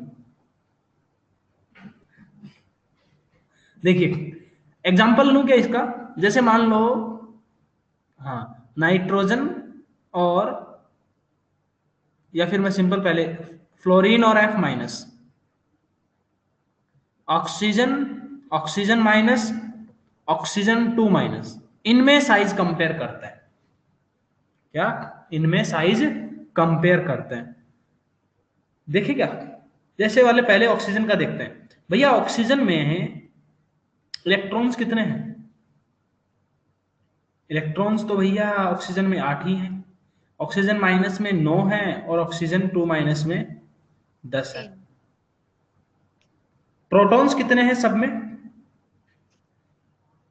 देखिए एग्जांपल लूं क्या इसका, जैसे मान लो, हाँ, नाइट्रोजन और, या फिर मैं सिंपल पहले फ्लोरीन और F-, oxygen, oxygen minus, oxygen 2-, इनमें साइज कंपेयर करता है। क्या इनमें साइज कंपेयर करते हैं। देखिए क्या, जैसे वाले पहले ऑक्सीजन का देखते हैं। भैया ऑक्सीजन में है इलेक्ट्रॉन्स कितने हैं? इलेक्ट्रॉन्स तो भैया ऑक्सीजन में 8 ही हैं। ऑक्सीजन माइनस में 9 है और ऑक्सीजन 2 माइनस में 10 है। प्रोटॉन्स कितने हैं सब में?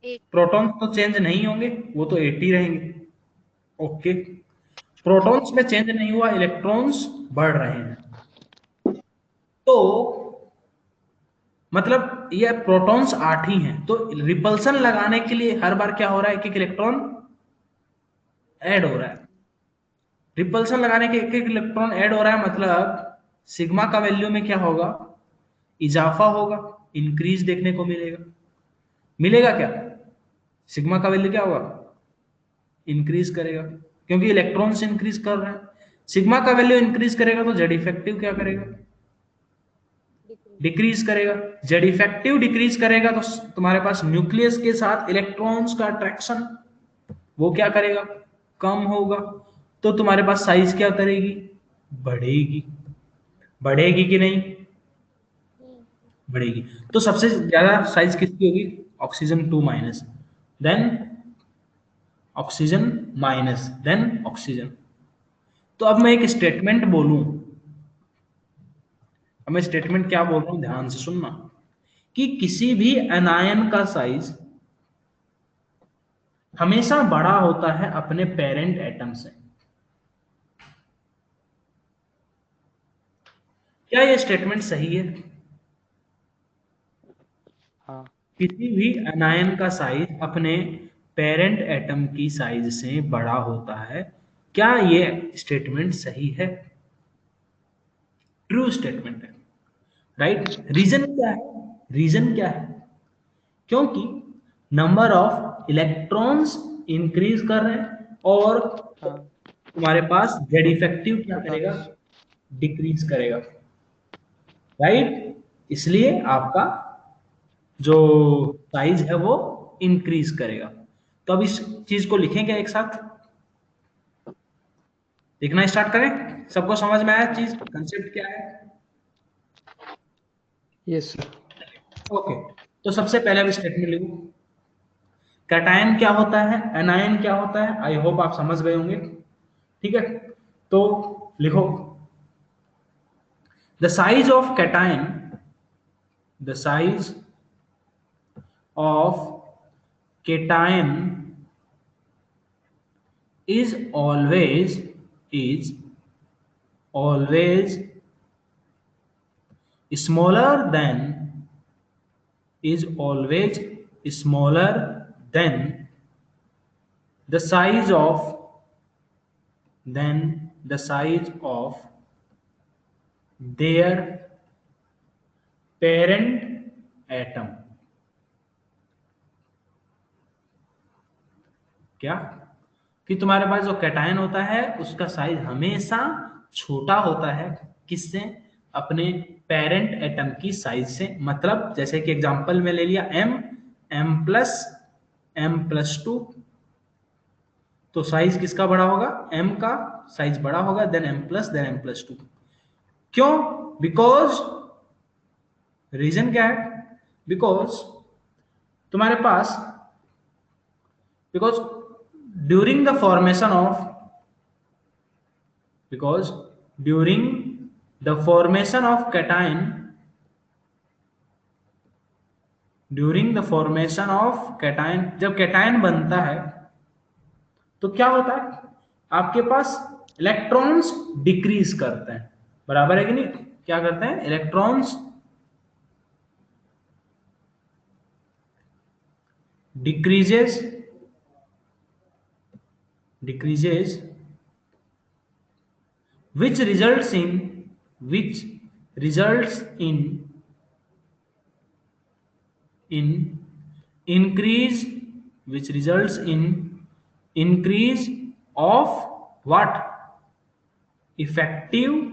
प्रोटॉन्स तो चेंज नहीं होंगे, वो तो 80 रहेंगे। ओके, प्रोटॉन्स में चेंज नहीं हुआ, इलेक्ट्रॉन्स बढ़ रहे हैं। तो मतलब ये प्रोटॉन्स 8 ही हैं, तो रिपल्सन लगाने के लिए हर बार क्या हो रहा है, एक एक इलेक्ट्रॉन ऐड हो रहा है। रिपल्सन लगाने के एक एक इलेक्ट्रॉन ऐड हो रहा है, मतलब सिग्मा का वैल्यू में क्या होगा, इजाफा होगा, इंक्रीज देखने को मिलेगा। मिलेगा क्या? सिग्मा का वैल्यू क्या होगा, इंक्रीज करेगा, क्योंकि इलेक्ट्रॉन्स इंक्रीज कर रहे हैं। सिग्मा का वैल्यू इंक्रीज करेगा तो जेड इफेक्टिव क्या करेगा, डिक्रीज करेगा। जेड इफेक्टिव डिक्रीज करेगा तो तुम्हारे पास न्यूक्लियस के साथ इलेक्ट्रॉन्स का अट्रैक्शन वो क्या करेगा, कम होगा। तो तुम्हारे पास साइज क्या करेगी, बढ़ेगी। बढ़ेगी कि नहीं, बढ़ेगी। तो सबसे ज्यादा साइज किसकी होगी, oxygen 2 minus, then oxygen minus, then oxygen. तो अब मैं एक स्टेटमेंट बोलूं, अब मैं स्टेटमेंट क्या बोल रहा हूं ध्यान से सुनना, कि किसी भी एनायन का साइज हमेशा बड़ा होता है अपने पेरेंट एटम से। क्या ये स्टेटमेंट सही है? हाँ किसी भी एनायन का साइज अपने पेरेंट एटम की साइज से बड़ा होता है। क्या ये स्टेटमेंट सही है? ट्रू स्टेटमेंट है, राइट। रीजन क्या है, रीजन क्या है, क्योंकि नंबर ऑफ इलेक्ट्रॉन्स इंक्रीज कर रहे हैं और हाँ तुम्हारे पास जेड इफेक्टिव क्या करेगा, प्रोटॉन्स डिक्रीज करेगा, राइट। इसलिए आपका जो साइज है वो इंक्रीज करेगा। तो अब इस चीज को लिखेंगे एक साथ, लिखना स्टार्ट करें। सबको समझ में आया चीज, कंसेप्ट क्या है? Yes sir. ओके, तो सबसे पहले अब स्टेटमेंट लिखो। कैटायन क्या होता है, एनायन क्या होता है, आई होप आप समझ गए होंगे। ठीक है, तो लिखो, the size of cation, the size of cation is always smaller than is always smaller than the size of their parent atom। क्या कि तुम्हारे पास जो कैटायन होता है उसका साइज हमेशा छोटा होता है, किससे, अपने पेरेंट एटम की साइज से। मतलब जैसे कि एग्जांपल में ले लिया m+2, तो साइज किसका बड़ा होगा, m का साइज बड़ा होगा, देन m+2। क्यों? बिकॉज, रीजन क्या है, बिकॉज तुम्हारे पास, because during the formation of cation, जब कैटायन बनता है तो क्या होता है, आपके पास इलेक्ट्रॉन्स डिक्रीज करते हैं, बराबर है कि नहीं, क्या करते हैं, electrons decreases which results in increase, which results in increase of what, effective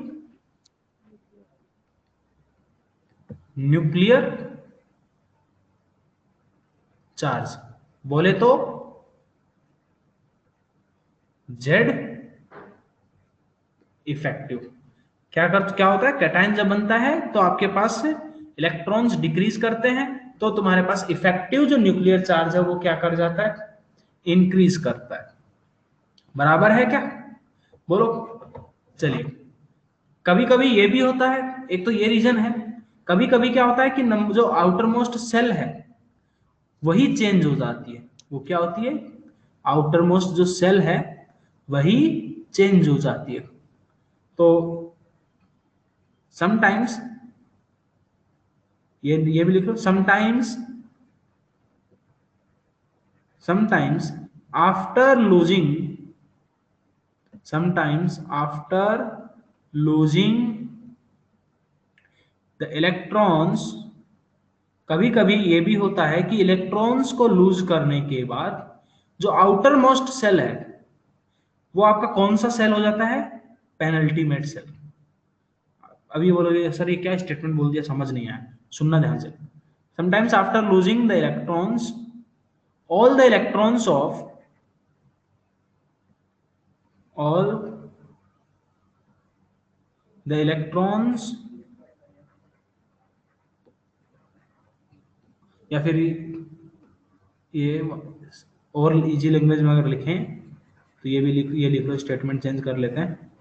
nuclear charge. बोले तो Z इफेक्टिव। क्या होता है, कैटायन जब बनता है तो आपके पास से इलेक्ट्रॉन्स डिक्रीज करते हैं, तो तुम्हारे पास इफेक्टिव जो न्यूक्लियर चार्ज है वो क्या कर जाता है, इंक्रीज करता है। बराबर है क्या, बोलो। चलिए, कभी कभी ये भी होता है, एक तो ये रीजन है, कभी कभी क्या होता है कि जो आउटर मोस्ट सेल है वही चेंज हो जाती है। वो क्या होती है, आउटर मोस्ट जो सेल है वही चेंज हो जाती है। तो समटाइम्स ये भी लिखो, sometimes after losing the electrons, कभी कभी ये भी होता है कि इलेक्ट्रॉन्स को लूज करने के बाद जो आउटर मोस्ट सेल है वो आपका कौन सा सेल हो जाता है, पेनल्टीमेट सेल। अभी बोलोगे सर ये क्या स्टेटमेंट बोल दिया, समझ नहीं आया, सुनना ध्यान से। Sometimes after losing the electrons, all the electrons या फिर ये और इजी लैंग्वेज में अगर लिखें तो ये भी ये लिखो, स्टेटमेंट चेंज कर लेते हैं।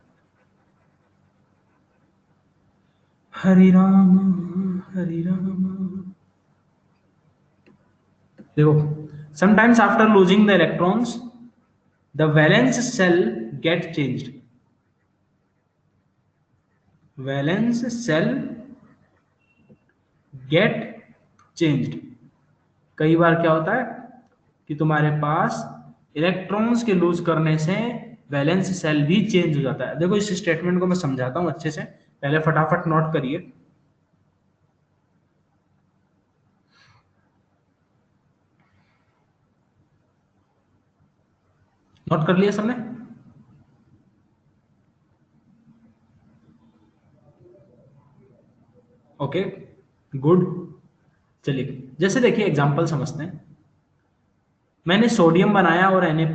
हरि राम देखो, sometimes after losing the electrons the valence cell get changed, कई बार क्या होता है कि तुम्हारे पास इलेक्ट्रॉन्स के लूज करने से वैलेंस सेल भी चेंज हो जाता है। देखो इस स्टेटमेंट को मैं समझाता हूं अच्छे से, पहले फटाफट नोट करिए। नोट कर लिया सबने? Okay good. चलिए जैसे देखिए एग्जांपल समझते हैं। मैंने सोडियम बनाया और Na+,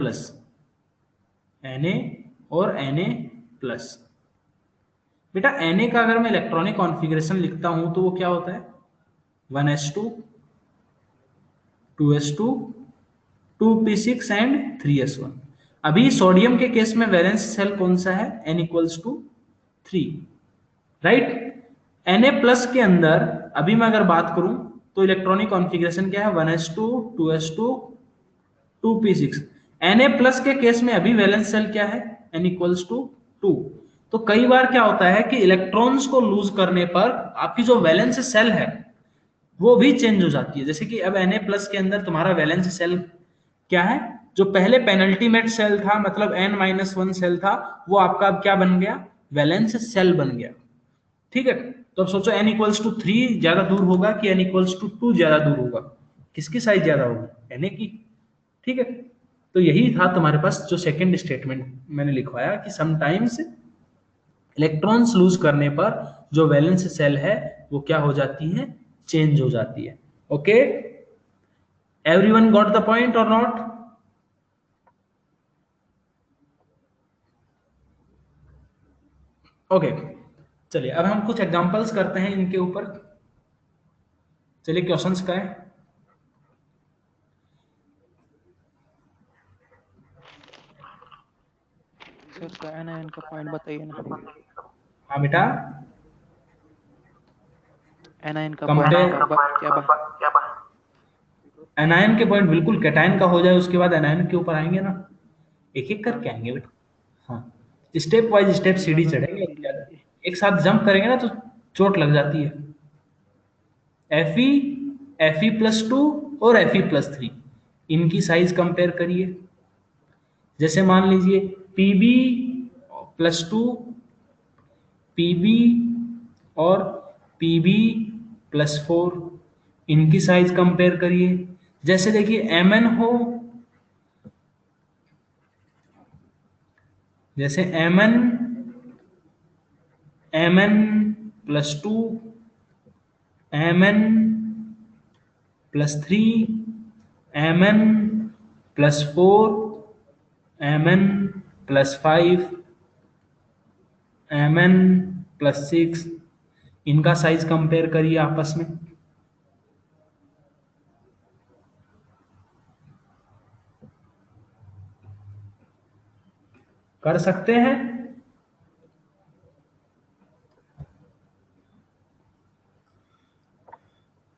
बेटा Na का अगर मैं इलेक्ट्रॉनिक कॉन्फ़िगरेशन लिखता हूं तो वो क्या होता है, 1s2 2s2 2p6 and 3s1। अभी सोडियम के केस में वैलेंस सेल कौन सा है, n=3, राइट। Na+ के अंदर अभी मैं अगर बात करूं तो इलेक्ट्रॉनिक कॉन्फ़िगरेशन क्या है, 1s2 2s2 2p6। Na+ के केस में अभी वैलेंस सेल क्या है, n=2। तो कई बार क्या होता है कि इलेक्ट्रॉन्स को लूज करने पर आपकी जो वैलेंस सेल है वो भी चेंज हो जाती है। जैसे कि अब Na+ के अंदर तुम्हारा वैलेंस सेल क्या है, जो पहले पेनल्टीमेट सेल था, मतलब n-1 सेल था, वो आपका अब क्या बन गया, वैलेंस सेल बन गया। ठीक है, तो अब सोचो n=3 ज्यादा दूर होगा कि n=2 ज्यादा दूर होगा, किसकी साइज ज्यादा होगी, Na की। ठीक है, तो यही था तुम्हारे पास जो सेकंड स्टेटमेंट मैंने लिखवाया कि समटाइम्स इलेक्ट्रॉन्स लूज करने पर जो वैलेंस सेल है वो क्या हो जाती है, चेंज हो जाती है। Okay, everyone got the point और नॉट? ओके, चलिए अब हम कुछ एग्जांपल्स करते हैं इनके ऊपर। चलिए क्वेश्चंस का है। सर का एनायन का पॉइंट बताइए ना। हाँ बेटा, एनायन का कंपेयर क्या एनायन के पॉइंट बिल्कुल कैटायन का हो जाए उसके बाद एनायन के ऊपर आएंगे ना, एक एक करके आएंगे बेटा। हाँ, स्टेप वाइज स्टेप सीढ़ी चढ़ेंगे, एक साथ जंप करेंगे ना तो चोट लग जाती है। Fe+2 और Fe+3 इनकी साइज कंपेयर करिए। जैसे मान लीजिए Pb+2 Pb और Pb+4 इनकी साइज कंपेयर करिए। जैसे देखिए Mn हो, जैसे Mn+2 Mn+3 Mn+4 Mn+5 Mn+6, इनका साइज कंपेयर करिए आपस में। कर सकते हैं?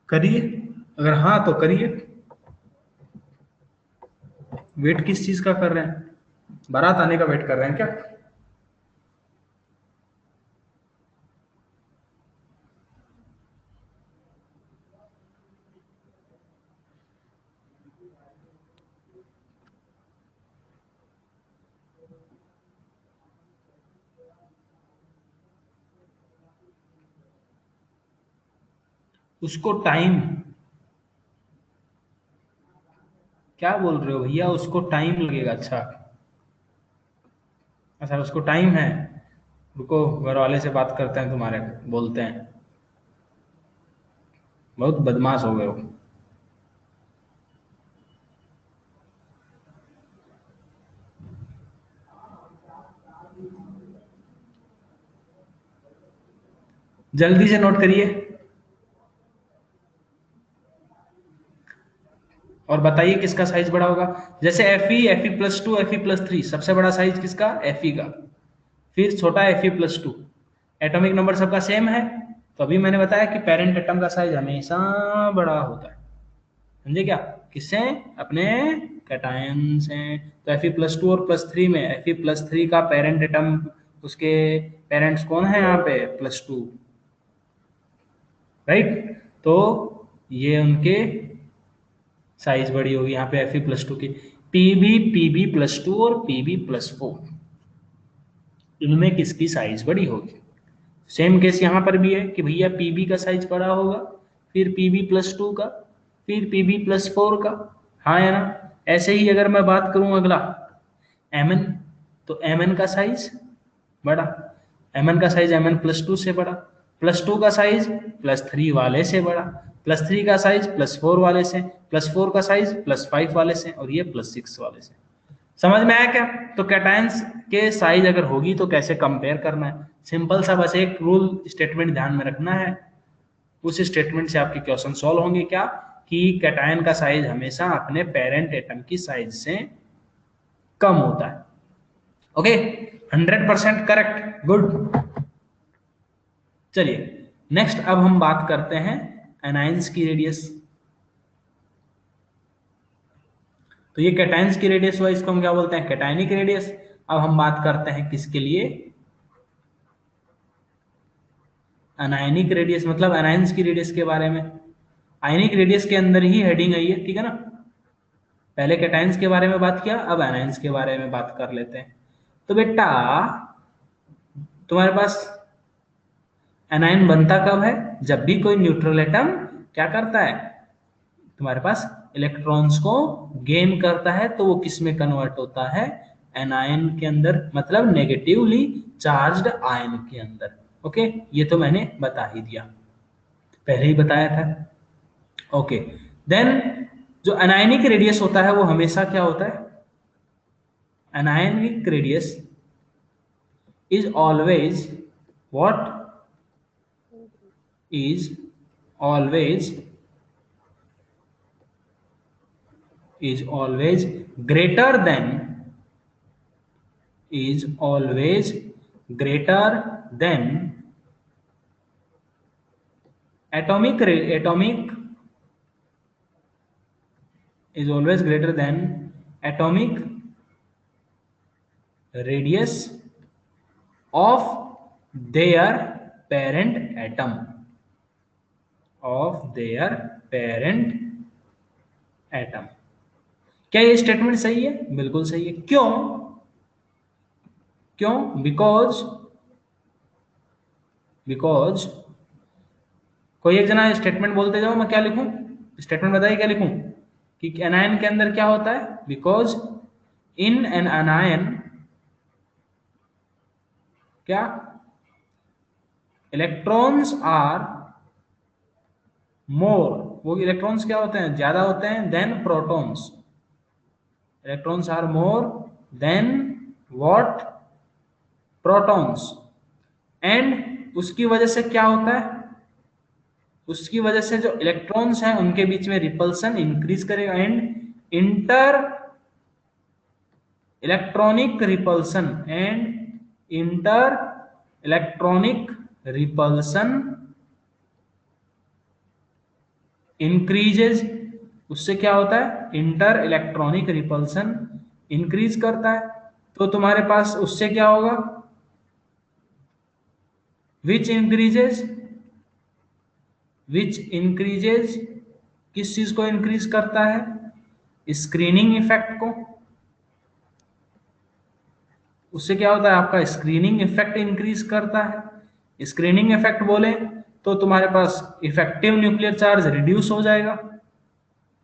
करिए, अगर हाँ तो करिए। वेट किस चीज का कर रहे हैं? बारात आने का वेट कर रहे हैं क्या? उसको टाइम, क्या बोल रहे हो भैया? उसको टाइम लगेगा। अच्छा अच्छा, उसको टाइम है। रुको, घर वाले से बात करते हैं, तुम्हारे बोलते हैं। बहुत बदमाश हो गए हो। जल्दी से नोट करिए और बताइए किसका साइज बड़ा होगा। जैसे Fe+2, Fe+3, सबसे बड़ा साइज किसका? Fe का। फिर छोटा Fe+2। एटॉमिक नंबर सबका सेम है, तो अभी मैंने बताया कि पेरेंट एटम का साइज हमेशा बड़ा होता है। समझे क्या? किससे? अपने कैटायन से। तो Fe+2 और +3 में Fe+3 का पेरेंट एटम, उसके पेरेंट्स कौन है यहाँ पे? +2, राइट? तो ये उनके साइज बड़ी होगी यहाँ पे Fe+2 की। Pb+2 और Pb+4, इनमें किसकी साइज बड़ी होगी? सेम केस यहाँ पर भी है कि भैया Pb का साइज बड़ा होगा, फिर Pb+2 का, फिर Pb+4 का। हाँ या ना? ऐसे ही अगर मैं बात करूं अगला Mn, तो Mn का साइज बड़ा, Mn का साइज Mn+2 से बड़ा, +2 का साइज +3 वाले से बड़ा, +3 का साइज +4 वाले से, +4 का साइज +5 वाले से, और ये +6 वाले से। समझ में आया क्या? तो कैटायंस के साइज अगर होगी तो कैसे कंपेयर करना है? सिंपल सा, बस एक रूल स्टेटमेंट ध्यान में रखना है। उस स्टेटमेंट से आपके क्वेश्चन सॉल्व होंगे। क्या? कि कैटायन का साइज हमेशा अपने पेरेंट एटम की साइज से कम होता है। Okay, 100% correct, good. चलिए नेक्स्ट, अब हम बात करते हैं एनाइंस की रेडियस। तो ये कैटायंस की रेडियस हुआ, इसको हम क्या बोलते हैं? Cationic radius. अब हम बात करते हैं किसके लिए? अनायनिक रेडियस, मतलब एनाइंस की रेडियस के बारे में। आयनिक रेडियस के अंदर ही हेडिंग आई है, ठीक है ना? पहले कैटायंस के बारे में बात किया, अब एनाइंस के बारे में बात कर लेते हैं। तो बेटा तुम्हारे पास एनायन बनता कब है? जब भी कोई न्यूट्रल एटम क्या करता है? तुम्हारे पास इलेक्ट्रॉन्स को गेन करता है, तो वो किस में कन्वर्ट होता है? एनायन के अंदर, मतलब नेगेटिवली चार्ज्ड आयन के अंदर। ओके, ये तो मैंने बता ही दिया, पहले ही बताया था। ओके, देन जो एनायनिक रेडियस होता है वो हमेशा क्या होता है? Anionic radius is always what? Is always greater than, is always greater than atomic is always greater than atomic radius of their parent atom, of their parent atom। क्या ये स्टेटमेंट सही है? बिल्कुल सही है। क्यों? क्यों? बिकॉज कोई एक जना स्टेटमेंट बोलते जाओ, मैं क्या लिखूं? स्टेटमेंट बताइए क्या लिखूं? कि एनायन के अंदर क्या होता है? बिकॉज इन एन एनायन क्या? इलेक्ट्रॉन्स आर मोर, वो इलेक्ट्रॉन्स क्या होते हैं? ज्यादा होते हैं than protons. Electrons are more than what? Protons. And उसकी वजह से क्या होता है, उसकी वजह से जो इलेक्ट्रॉन्स हैं उनके बीच में रिपल्सन इंक्रीज करेगा and inter electronic repulsion increases. उससे क्या होता है, इंटर इलेक्ट्रॉनिक रिपल्सन इंक्रीज करता है। तो तुम्हारे पास उससे क्या होगा, विच इंक्रीजेज किस चीज को इंक्रीज करता है, स्क्रीनिंग इफेक्ट को। उससे क्या होता है, आपका स्क्रीनिंग इफेक्ट इंक्रीज करता है। स्क्रीनिंग इफेक्ट बोले तो तुम्हारे पास इफेक्टिव न्यूक्लियर चार्ज रिड्यूस हो जाएगा।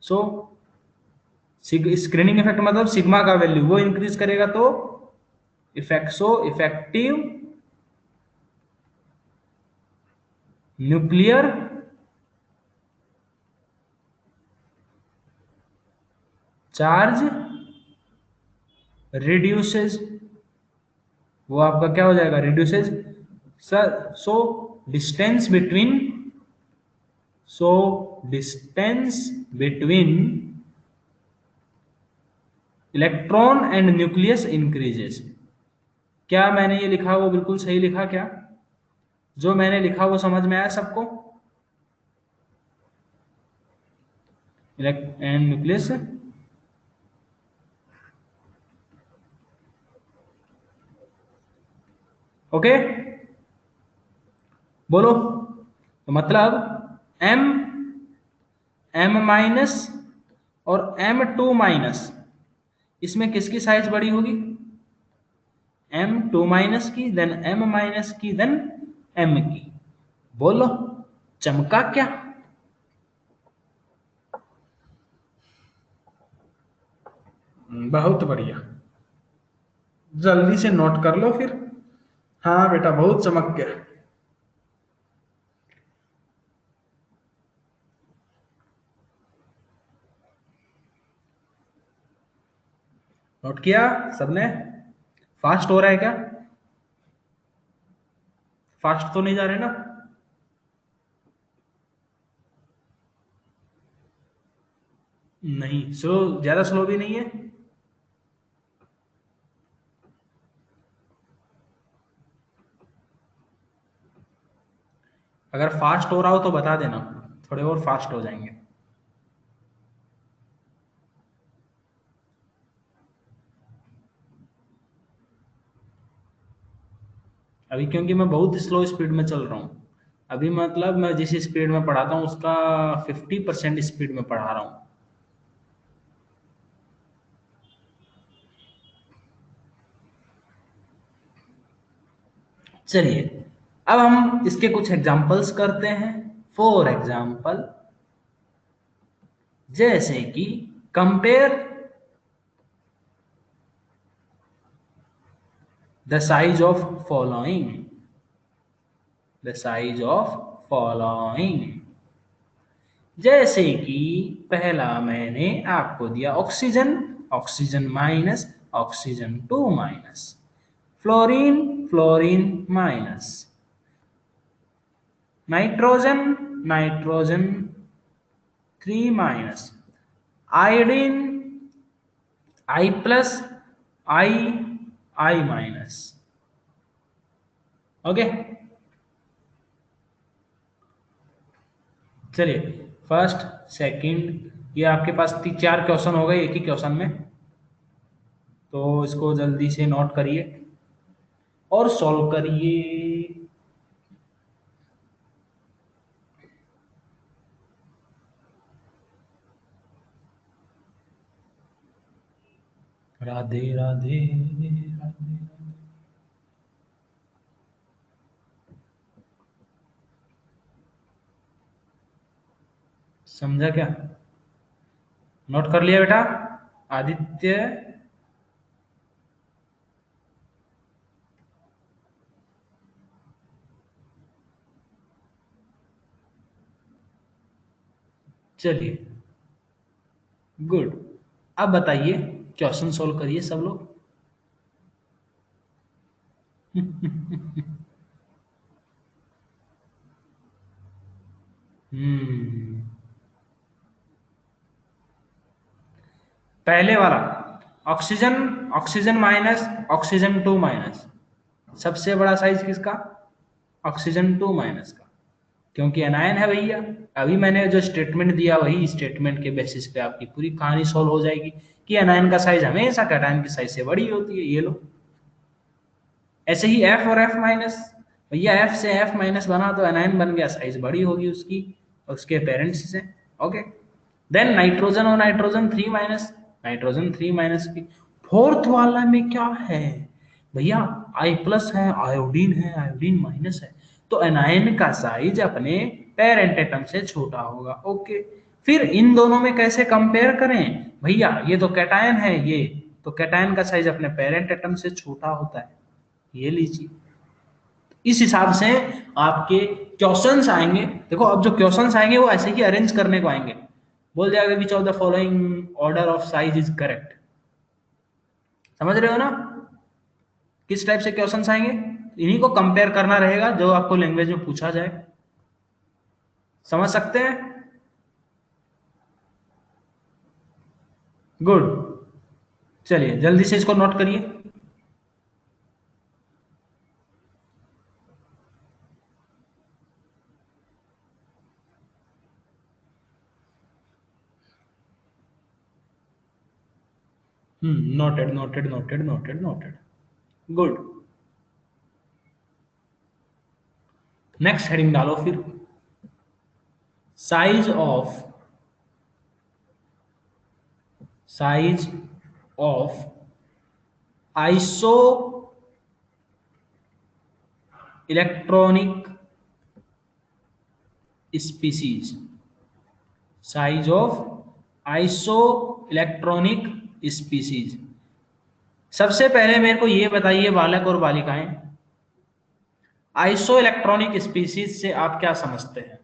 सो स्क्रीनिंग इफेक्ट मतलब सिग्मा का वैल्यू वो इंक्रीज करेगा, तो इफेक्टिव न्यूक्लियर चार्ज रिड्यूसेस, वो आपका क्या हो जाएगा, reduces. So distance between electron and nucleus increases. क्या मैंने ये लिखा वो बिल्कुल सही लिखा क्या, जो मैंने लिखा वो समझ में आया सबको, एंड न्यूक्लियस। ओके बोलो। तो मतलब m माइनस और m2 माइनस, इसमें किसकी साइज बड़ी होगी, m2 माइनस की, देन m माइनस की, देन m की। बोलो चमका क्या। बहुत बढ़िया, जल्दी से नोट कर लो फिर। हाँ बेटा बहुत चमक गया। नोट किया सबने, फास्ट हो रहा है क्या, फास्ट तो नहीं जा रहे ना। नहीं स्लो, ज्यादा स्लो भी नहीं है। अगर फास्ट हो रहा हो तो बता देना, थोड़े और फास्ट हो जाएंगे। अभी क्योंकि मैं बहुत स्लो स्पीड में चल रहा हूँ, अभी मतलब मैं जिस स्पीड में पढ़ाता हूँ उसका 50% स्पीड में पढ़ा रहा हूँ। चलिए अब हम इसके कुछ एग्जाम्पल्स करते हैं। फॉर एग्जाम्पल जैसे कि compare the size of following, जैसे कि पहला मैंने आपको दिया oxygen minus, oxygen 2 minus, fluorine minus, nitrogen 3 minus, iodine I plus, I minus. Okay चलिए फर्स्ट सेकंड, ये आपके पास 4 क्वेश्चन हो गए एक ही क्वेश्चन में, तो इसको जल्दी से नोट करिए और सॉल्व करिए। राधे राधे राधे। समझा क्या, नोट कर लिया बेटा आदित्य। चलिए गुड, अब बताइए क्वेश्चन सोल्व करिए सब लोग। पहले वाला oxygen, oxygen minus, oxygen 2 minus, सबसे बड़ा साइज किसका? ऑक्सीजन 2 माइनस का, क्योंकि एनायन है भैया। अभी मैंने जो स्टेटमेंट दिया वही स्टेटमेंट के बेसिस पे आपकी पूरी कहानी सॉल्व हो जाएगी कि एनायन का साइज हमेशा कैटायन की साइज से बड़ी होती है। ये लो, ऐसे ही F और F माइनस, भैया F से F माइनस बना तो एनायन बन गया, साइज बड़ी होगी उसकी उसके पेरेंट्स से। ओके, देन नाइट्रोजन और नाइट्रोजन 3 माइनस, नाइट्रोजन 3 माइनस की। फोर्थ वाला में क्या है भैया? I प्लस है, आयोडीन है, आयोडीन माइनस है, तो एनायन का साइज अपने पेरेंट एटम से छोटा होगा। ओके, फिर इन दोनों में कैसे कंपेयर करें भैया? ये तो कैटायन है, ये तो कैटायन का साइज अपने पेरेंट एटम से छोटा होता है, ये लीजिए। इस हिसाब से आपके क्वेश्चंस आएंगे। देखो अब जो क्वेश्चंस आएंगे वो ऐसे ही अरेंज करने को आएंगे। बोल जाएगा विच of the following order of size is correct. समझ रहे हो ना किस टाइप से क्वेश्चंस आएंगे? इन्हीं को कंपेयर करना रहेगा जो आपको लैंग्वेज में पूछा जाए। समझ सकते हैं? गुड, चलिए जल्दी से इसको नोट करिए। Noted noted noted noted noted, good. Next heading डालो फिर, size of isoelectronic species, size of isoelectronic species. सबसे पहले मेरे को ये बताइए बालक और बालिकाएं, आइसो इलेक्ट्रॉनिक स्पीसीज से आप क्या समझते हैं?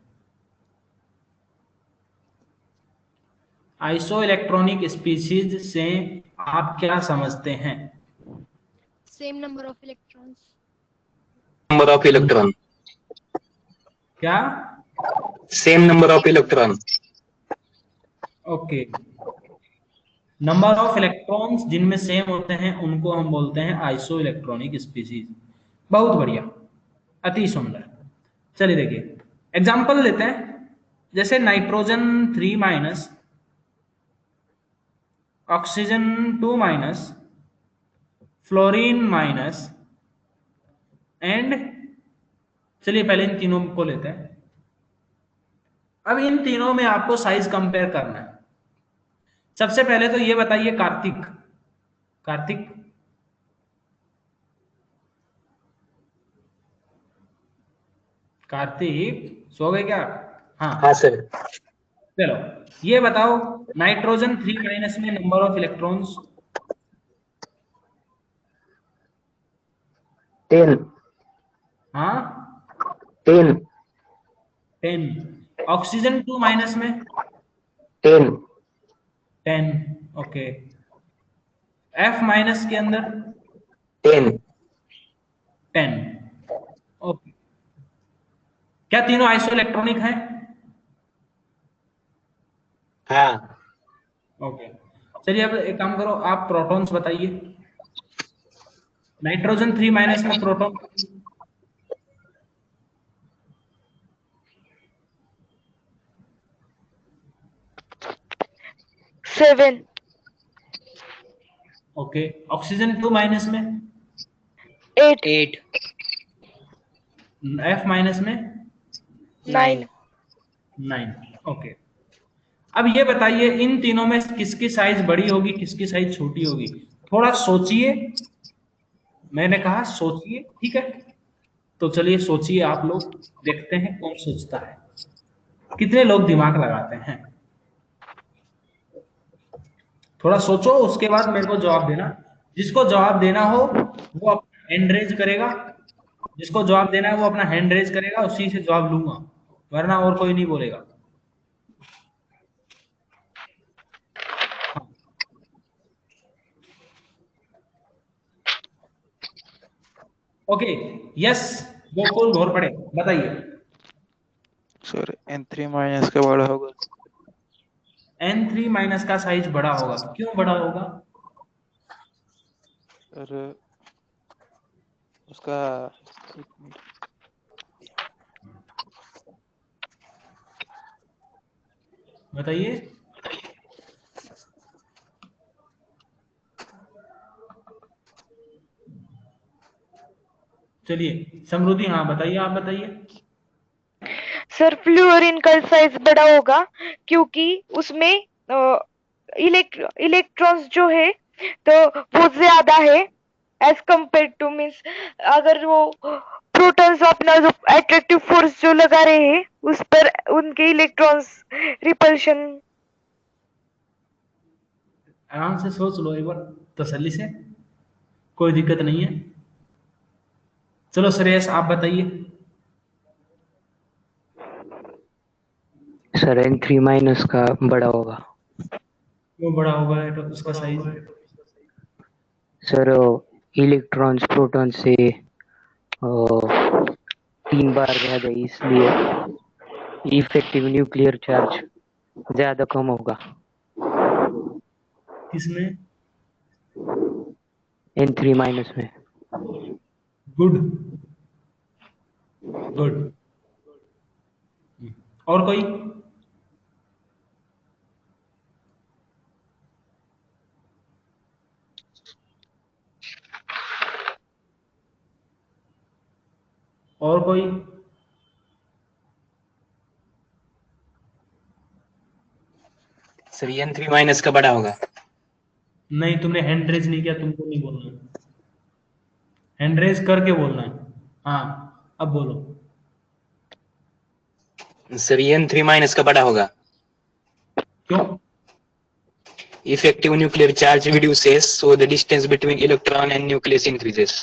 आइसो इलेक्ट्रॉनिक स्पीसीज से आप क्या समझते हैं? Same number of electrons. Number of electron, क्या? Same number of electron. Okay, number of electrons जिनमें सेम होते हैं उनको हम बोलते हैं आइसो इलेक्ट्रॉनिक स्पीसीज। बहुत बढ़िया, अति सुंदर। चलिए देखिए एग्जांपल लेते हैं, जैसे nitrogen 3 minus, oxygen 2 minus, fluorine minus and, चलिए पहले इन तीनों को लेते हैं। अब इन तीनों में आपको साइज कंपेयर करना है। सबसे पहले तो ये बताइए कार्तिक, कार्तिक कार्तिक सो गए क्या? हाँ हाँ सर। चलो ये बताओ, नाइट्रोजन 3 माइनस में नंबर ऑफ इलेक्ट्रॉन्स 10 हाँ 10 10, ऑक्सीजन 2 माइनस में 10 10, ओके, F माइनस के अंदर 10। 10, ओके। क्या तीनों आइसो इलेक्ट्रॉनिक हैं? हाँ ओके, चलिए अब एक काम करो, आप प्रोटॉन्स बताइए। नाइट्रोजन 3 माइनस में प्रोटॉन 7, ओके, ऑक्सीजन 2 माइनस में 8, 8, F माइनस में 9, 9, ओके। अब ये बताइए इन तीनों में किसकी साइज बड़ी होगी, किसकी साइज छोटी होगी? थोड़ा सोचिए, मैंने कहा सोचिए, ठीक है? तो चलिए सोचिए आप लोग, देखते हैं कौन सोचता है, कितने लोग दिमाग लगाते हैं। थोड़ा सोचो, उसके बाद मेरे को जवाब देना। जिसको जवाब देना हो वो अपना हैंड रेज करेगा, जिसको जवाब देना है वो अपना हैंड रेज करेगा, उसी से जवाब लूंगा, वरना और कोई नहीं बोलेगा। ओके, यस गोकुल घोरपड़े बताइए। सर N3 माइनस का बड़ा होगा। N3 माइनस का साइज बड़ा होगा, क्यों बड़ा होगा? सर उसका एक मिनट, बताइए। चलिए समृद्धि, हाँ बताइए, आप बताइए। सर फ्लोरीन का साइज बड़ा होगा क्योंकि उसमें इलेक्ट्रॉन्स जो है तो वो ज्यादा है एज कम्पेयर टू मीन्स अगर वो प्रोटॉन्स अपना जो अट्रैक्टिव फोर्स जो लगा रहे हैं उस पर उनके इलेक्ट्रॉन्स रिपल्शन। आराम से सोच लो एक बार, तसल्ली से, कोई दिक्कत नहीं है। चलो श्रेयस आप बताइए। सर N3 माइनस का बड़ा होगा। क्यों बड़ा होगा तो उसका साइज? सर इलेक्ट्रॉन्स प्रोटॉन से 3 बार ज्यादा, इसलिए इफेक्टिव न्यूक्लियर चार्ज ज्यादा कम होगा किसमें? N3 माइनस में। Good good. और कोई? और कोई? सर N3 माइनस का बड़ा होगा। नहीं, तुमने हैंड रेज नहीं किया, तुमको नहीं बोलना, हैंड रेज करके बोलना है। हाँ अब बोलो। सर N3 माइनस का बड़ा होगा। क्यों? Effective nuclear charge reduces, so the distance between electron and nucleus increases.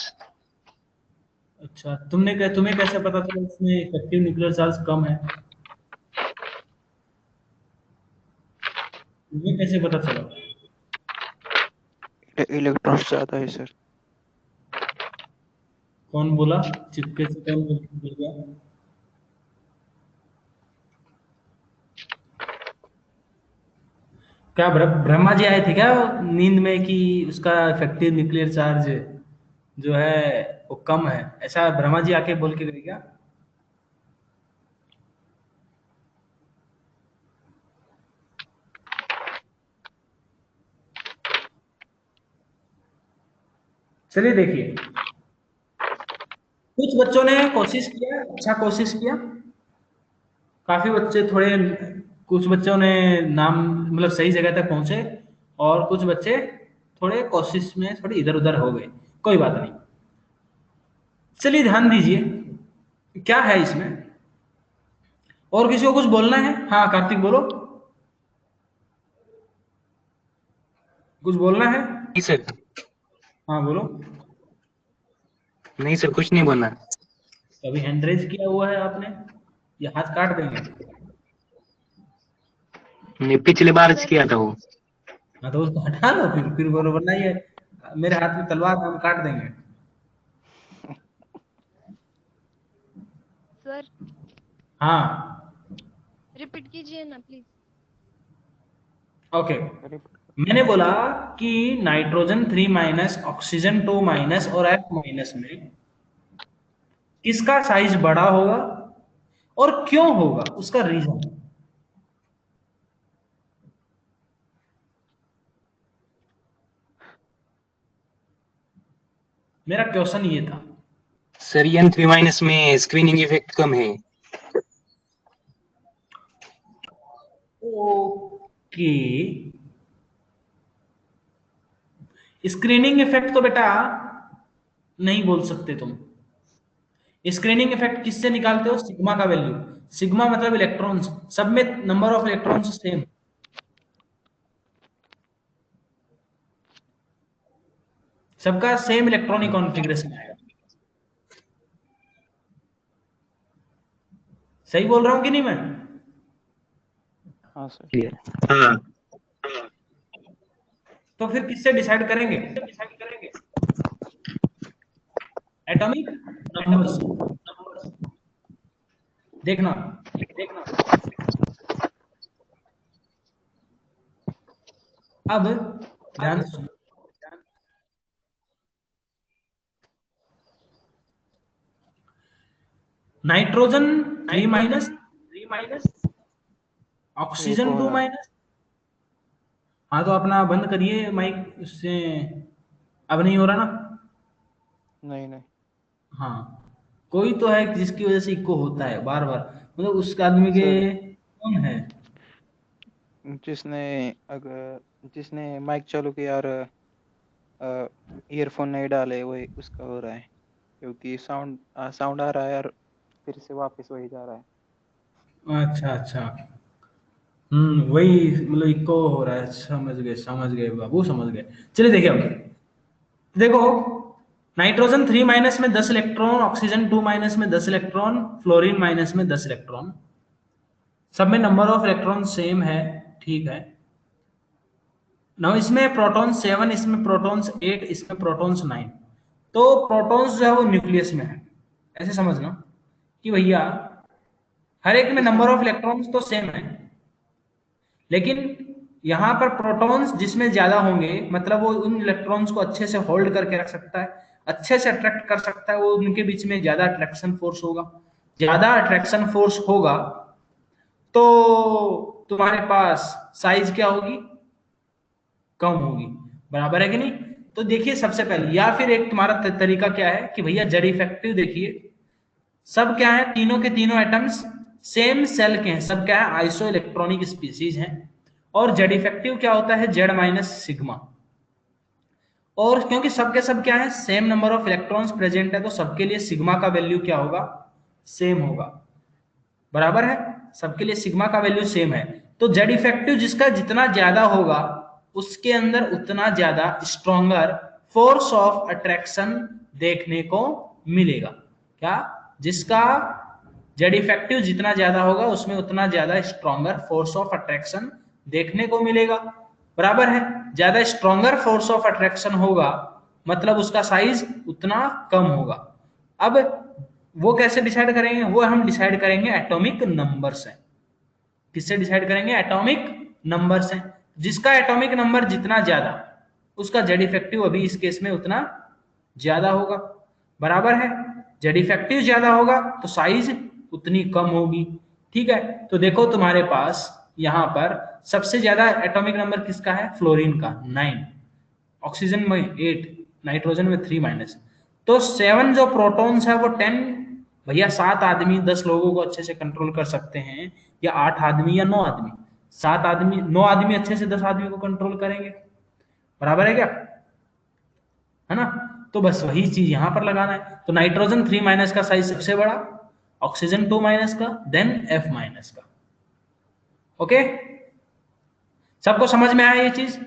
अच्छा, तुम्हें कैसे पता चला इसमें इफेक्टिव न्यूक्लियर चार्ज कम है? तुम्हें कैसे पता चला? इलेक्ट्रॉन ज्यादा है सर। कौन बोला? चिपके से कौन बोल गया? क्या ब्रह्मा जी आए थे क्या नींद में कि उसका इफेक्टिव न्यूक्लियर चार्ज जो है वो कम है, ऐसा ब्रह्मा जी आके बोल के गए क्या? चलिए देखिए, कुछ बच्चों ने कोशिश किया, अच्छा कोशिश किया, काफी बच्चे थोड़े, कुछ बच्चों ने नाम मतलब सही जगह तक पहुंचे, और कुछ बच्चे थोड़े कोशिश में थोड़े इधर उधर हो गए, कोई बात नहीं। चलिए ध्यान दीजिए क्या है इसमें। और किसी को कुछ बोलना है? हाँ कार्तिक बोलो, कुछ बोलना है? नहीं सर, हाँ बोलो। नहीं सर, कुछ नहीं बोलना। अभी हैंड रेज किया हुआ है आपने, ये हाथ काट देंगे। मैंने पिछले बार किया था वो। हाँ तो उसको हटा लो, फिर बोलो, वरना ये मेरे हाथ में तलवार है, हम काट देंगे। सर हाँ रिपीट कीजिए ना प्लीज। ओके। मैंने बोला कि नाइट्रोजन 3 माइनस, ऑक्सीजन 2 माइनस और F माइनस में किसका साइज बड़ा होगा और क्यों होगा, उसका रीजन। मेरा क्वेश्चन ये था। सर N3 माइनस में स्क्रीनिंग इफेक्ट कम है। ओके, स्क्रीनिंग इफेक्ट तो बेटा नहीं बोल सकते तुम। स्क्रीनिंग इफेक्ट किससे निकालते हो? सिग्मा का वैल्यू। सिग्मा मतलब इलेक्ट्रॉन्स, सब में नंबर ऑफ इलेक्ट्रॉन्स सेम, सबका सेम इलेक्ट्रॉनिक कॉन्फ़िगरेशन आएगा। सही बोल रहा हूं कि नहीं मैं? हाँ सर। क्लियर। हाँ तो फिर किससे डिसाइड करेंगे? एटॉमिक नंबर से। देखना देखना। अब ध्यान से सुनो, नाइट्रोजन 3 माइनस, ऑक्सीजन 2 माइनस। हाँ तो अपना बंद करिए माइक, उससे अब नहीं हो रहा ना? नहीं हाँ, कोई तो है जिसकी वजह से इको होता है बार बार, मतलब उस आदमी के सर, कौन है? जिसने माइक चालू किया और ईयरफोन नहीं डाले, वही उसका हो रहा है, क्योंकि साउंड आ रहा है और फिर से वापस वही जा रहा है। अच्छा अच्छा, वही मतलब इको हो रहा है। समझ गए बाबू, समझ गए। चलिए देखिए, अब देखो, नाइट्रोजन 3 माइनस में 10 इलेक्ट्रॉन, ऑक्सीजन 2 माइनस में 10 इलेक्ट्रॉन, फ्लोरीन माइनस में 10 इलेक्ट्रॉन, सब में नंबर ऑफ इलेक्ट्रॉन सेम है, ठीक है। नाउ इसमें प्रोटॉन 7, इसमें प्रोटॉन्स 8, इसमें प्रोटॉन्स 9। तो प्रोटॉन्स जो है वो न्यूक्लियस में है, ऐसे समझना कि भैया हर एक में नंबर ऑफ इलेक्ट्रॉन्स तो सेम है, लेकिन यहां पर प्रोटॉन्स जिसमें ज्यादा होंगे, मतलब वो उन इलेक्ट्रॉन्स को अच्छे से होल्ड करके रख सकता है, अच्छे से अट्रैक्ट कर सकता है, वो उनके बीच में ज्यादा अट्रैक्शन फोर्स होगा। ज्यादा अट्रैक्शन फोर्स होगा तो तुम्हारे पास साइज क्या होगी? कम होगी, बराबर है कि नहीं? तो देखिए सबसे पहले, या फिर एक तुम्हारा तरीका क्या है कि भैया जेड इफेक्टिव देखिए, सब क्या है, तीनों के तीनों एटम्स सेम सेल के हैं, सब क्या है, आइसो इलेक्ट्रॉनिक स्पीसीज हैं। और जेड इफेक्टिव क्या होता है? Z minus sigma. और क्योंकि सबके सब क्या है, same number of electrons present है, तो सबके लिए सिग्मा का वैल्यू क्या होगा? सेम होगा, बराबर है, सबके लिए सिग्मा का वैल्यू सेम है। तो जेड इफेक्टिव जिसका जितना ज्यादा होगा, उसके अंदर उतना ज्यादा स्ट्रॉन्गर फोर्स ऑफ अट्रैक्शन देखने को मिलेगा। क्या? जिसका जेड इफेक्टिव जितना ज्यादा होगा, उसमें उतना ज्यादा स्ट्रॉन्गर फोर्स ऑफ अट्रैक्शन देखने को मिलेगा, बराबर है। ज्यादा स्ट्रॉन्गर फोर्स ऑफ अट्रैक्शन होगा, मतलब उसका साइज उतना कम होगा। अब वो कैसे डिसाइड करेंगे? वो हम डिसाइड करेंगे एटॉमिक नंबर से। किससे डिसाइड करेंगे? एटॉमिक नंबर से। जिसका एटॉमिक नंबर जितना ज्यादा, उसका जेड इफेक्टिव अभी इस केस में उतना ज्यादा होगा, बराबर है। जेड इफेक्टिव ज्यादा होगा तो साइज उतनी कम होगी, ठीक है। तो देखो तुम्हारे पास यहां पर सबसे ज्यादा एटॉमिक नंबर किसका है? फ्लोरीन का 9, ऑक्सीजन में 8, नाइट्रोजन में 3 माइनस। तो 7 जो प्रोटॉन्स है वो 10, भैया 7 आदमी 10 लोगों को अच्छे से कंट्रोल कर सकते हैं, या 8 आदमी या 9 आदमी? 7 आदमी, 9 आदमी अच्छे से 10 आदमी को कंट्रोल करेंगे, बराबर है क्या? है ना? तो बस वही चीज यहां पर लगाना है। तो नाइट्रोजन 3 माइनस का साइज सबसे बड़ा, ऑक्सीजन 2 माइनस का, देन F माइनस का। ओके, सबको समझ में आया ये चीज?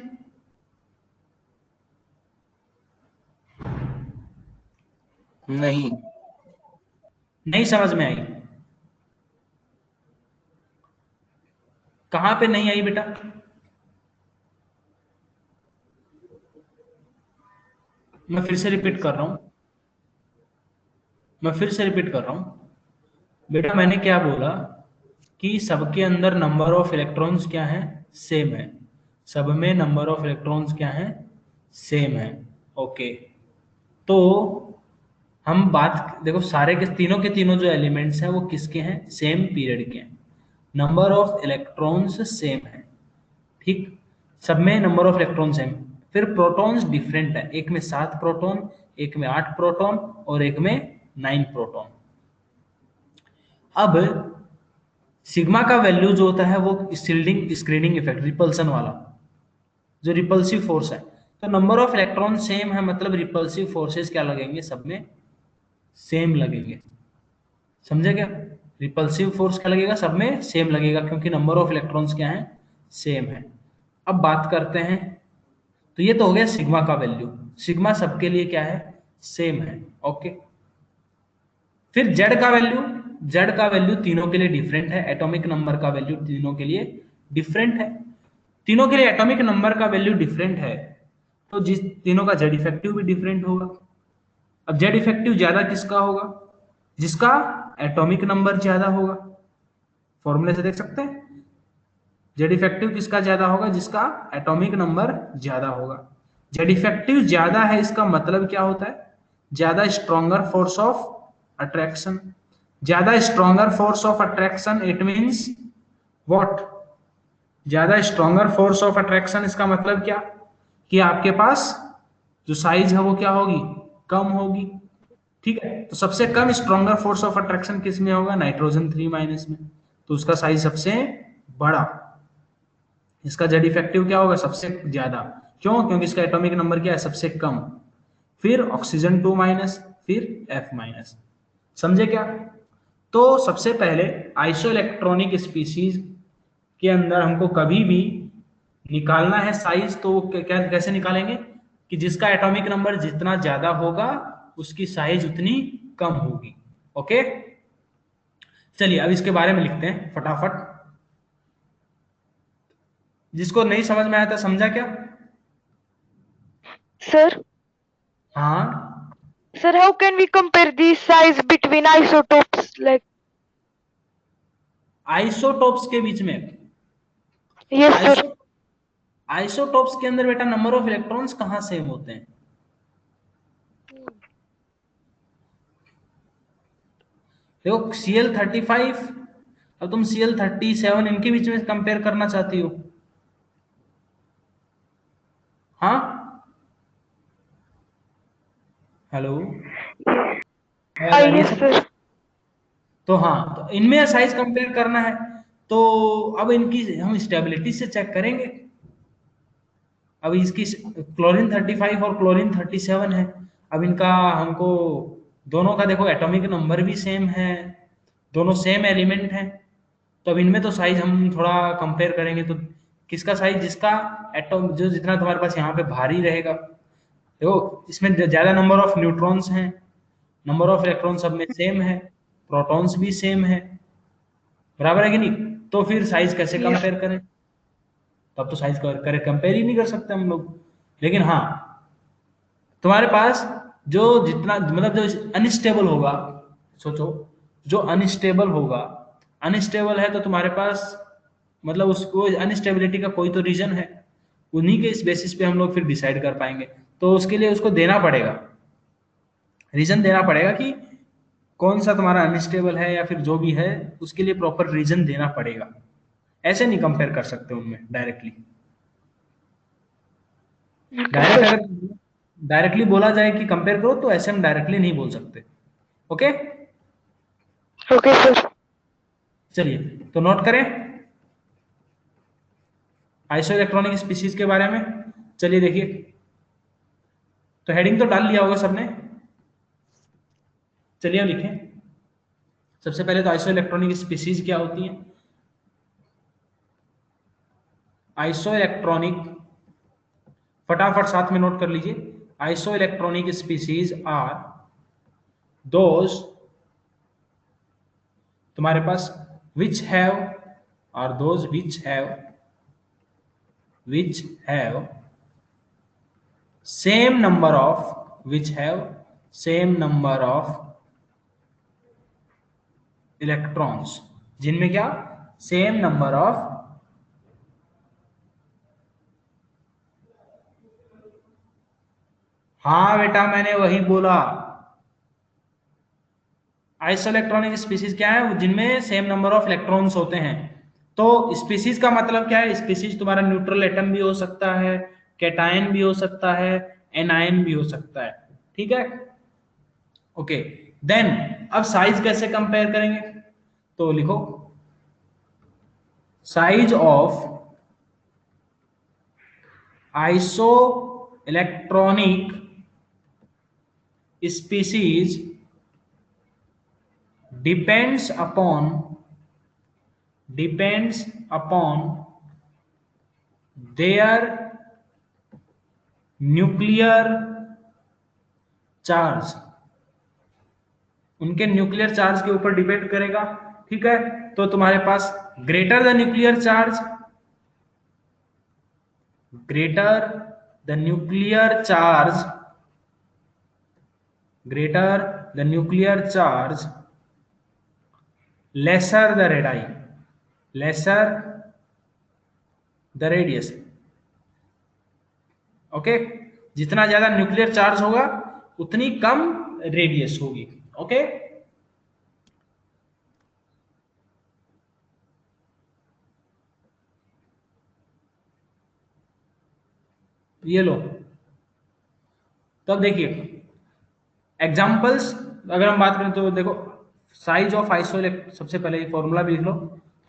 नहीं। नहीं समझ में आई? कहां पे नहीं आई बेटा? मैं फिर से रिपीट कर रहा हूं, बेटा मैंने क्या बोला कि सबके अंदर नंबर ऑफ इलेक्ट्रॉन्स क्या है? सेम है। सब में नंबर ऑफ इलेक्ट्रॉन्स क्या है? सेम है। ओके, तो हम बात देखो, सारे के तीनों जो एलिमेंट्स हैं वो किसके हैं? सेम पीरियड के हैं, नंबर ऑफ इलेक्ट्रॉन्स सेम है, ठीक। सब में नंबर ऑफ इलेक्ट्रॉन सेम। फिर प्रोटॉन्स डिफरेंट है, एक में 7 प्रोटॉन, एक में 8 प्रोटॉन, और एक में 9 प्रोटॉन। अब सिग्मा का वैल्यू जो होता है वो शील्डिंग स्क्रीनिंग इफेक्ट, रिपल्सन वाला, जो रिपल्सिव फोर्स है। तो नंबर ऑफ इलेक्ट्रॉन सेम है, मतलब रिपल्सिव फोर्सेस क्या लगेंगे? सब में सेम लगेंगे, समझे क्या? रिपल्सिव फोर्स क्या लगेगा? सब में सेम लगेगा, क्योंकि नंबर ऑफ इलेक्ट्रॉन्स क्या है? सेम है। अब बात करते हैं, तो ये तो हो गया सिग्मा का वैल्यू। सिग्मा सबके लिए क्या है? सेम है, ओके। फिर जेड का वैल्यू, जेड का वैल्यू तीनों के लिए डिफरेंट है, एटॉमिक नंबर का वैल्यू तीनों के लिए डिफरेंट है। तीनों के लिए एटॉमिक नंबर का वैल्यू डिफरेंट है, तो जिस तीनों का जेड इफेक्टिव भी डिफरेंट होगा। अब जेड इफेक्टिव ज्यादा किसका होगा? जिसका एटॉमिक नंबर ज्यादा होगा, फॉर्मूले से देख सकते हैं। जेड इफेक्टिव किसका ज्यादा होगा? जिसका एटॉमिक नंबर ज्यादा होगा। जेड इफेक्टिव ज्यादा है इसका मतलब क्या होता है? ज्यादा स्ट्रॉन्गर फोर्स ऑफ अट्रैक्शन। ज्यादा stronger force of attraction it means what? ज्यादा स्ट्रॉन्गर फोर्स ऑफ अट्रैक्शन इसका मतलब क्या? कि आपके पास जो साइज है वो क्या होगी? कम होगी। ठीक है, तो सबसे कम स्ट्रॉन्गर फोर्स ऑफ अट्रैक्शन किस में होगा? नाइट्रोजन 3- में, तो उसका साइज सबसे बड़ा। इसका जेड इफेक्टिव क्या होगा? सबसे ज्यादा। क्यों? क्योंकि इसका एटॉमिक नंबर क्या है? सबसे कम। फिर ऑक्सीजन 2-, फिर F-। समझे क्या? तो सबसे पहले आइसोइलेक्ट्रॉनिक स्पीशीज के अंदर हमको कभी भी निकालना है साइज, तो क्या कैसे निकालेंगे? कि जिसका एटॉमिक नंबर जितना ज्यादा होगा उसकी साइज उतनी कम होगी। ओके, चलिए अब इसके बारे में लिखते हैं फटाफट। जिसको नहीं समझ में आया था समझा क्या? Sir, हाँ, sir, how can we compare the size between isotopes? Like, isotopes के बीच में। yes, sir. आइसो आइसोटोप्स के अंदर बेटा नंबर ऑफ इलेक्ट्रॉन्स कहाँ सेम होते हैं? देखो Cl35, अब तुम Cl37 इनके बीच में कंपेयर करना चाहती हो? हाँ, हेलो, Yes, sir. तो हाँ, तो इनमें साइज कंपेयर करना है, तो अब इनकी हम स्टेबिलिटी से चेक करेंगे। अब इसकी क्लोरीन 35 और क्लोरीन 37 है। अब इनका हमको दोनों का देखो एटॉमिक नंबर भी सेम है, दोनों सेम एलिमेंट है, तो अब इनमें तो साइज हम थोड़ा कंपेयर करेंगे। तो किसका साइज? जिसका एटॉम जो जितना तुम्हारे पास यहाँ पे भारी रहेगा। देखो इसमें ज्यादा नंबर ऑफ न्यूट्रॉन्स हैं, नंबर ऑफ इलेक्ट्रॉन सब में सेम है, प्रोटॉन्स भी सेम है, बराबर है कि नहीं? तो फिर साइज कैसे Yes. कंपेयर करें? तब तो साइज करे कंपेयर ही नहीं कर सकते हम लोग। लेकिन हाँ, तुम्हारे पास जो जितना मतलब जो अनस्टेबल होगा, सोचो जो अनस्टेबल होगा, अनस्टेबल है तो तुम्हारे पास मतलब उसको अनस्टेबिलिटी का कोई तो रीजन है, उन्हीं के इस बेसिस पे हम लोग फिर डिसाइड कर पाएंगे। तो उसके लिए उसको देना पड़ेगा, रीजन देना पड़ेगा कि कौन सा तुम्हारा अनस्टेबल है या फिर जो भी है, उसके लिए प्रॉपर रीजन देना पड़ेगा। ऐसे नहीं कंपेयर कर सकते उनमें डायरेक्टली। डायरेक्ट अगर डायरेक्टली बोला जाए कि कंपेयर करो तो ऐसे हम डायरेक्टली नहीं बोल सकते। Okay, Okay, sir. चलिए तो नोट करें आइसो इलेक्ट्रॉनिक स्पीशीज के बारे में। चलिए देखिए, तो हेडिंग तो डाल लिया होगा सबने। चलिए अब लिखें। सबसे पहले तो आइसो इलेक्ट्रॉनिक स्पीशीज क्या होती हैं? आइसो इलेक्ट्रॉनिक, फटाफट साथ में नोट कर लीजिए। Isoelectronic species are those तुम्हारे पास which have or those which have same number of electrons, जिनमें क्या? सेम नंबर ऑफ, हाँ बेटा मैंने वही बोला, आइसो इलेक्ट्रॉनिक स्पीशीज क्या है? जिनमें सेम नंबर ऑफ इलेक्ट्रॉन्स होते हैं। तो स्पीशीज का मतलब क्या है? स्पीशीज तुम्हारा न्यूट्रल एटम भी हो सकता है, कैटायन भी हो सकता है, एनायन भी हो सकता है। ठीक है, ओके। देन अब साइज कैसे कंपेयर करेंगे? तो लिखो size of isoelectronic species depends upon their nuclear charge, उनके न्यूक्लियर चार्ज के ऊपर डिपेंड करेगा। ठीक है, तो तुम्हारे पास greater the nuclear charge, greater the nuclear charge lesser the radii, lesser the radius. Okay, जितना ज्यादा न्यूक्लियर चार्ज होगा उतनी कम रेडियस होगी। ओके, ये लो। तो अब देखिए एग्जांपल्स अगर हम बात करें तो देखो साइज ऑफ आइसो, सबसे पहले ये फॉर्मूला भी लिख लो।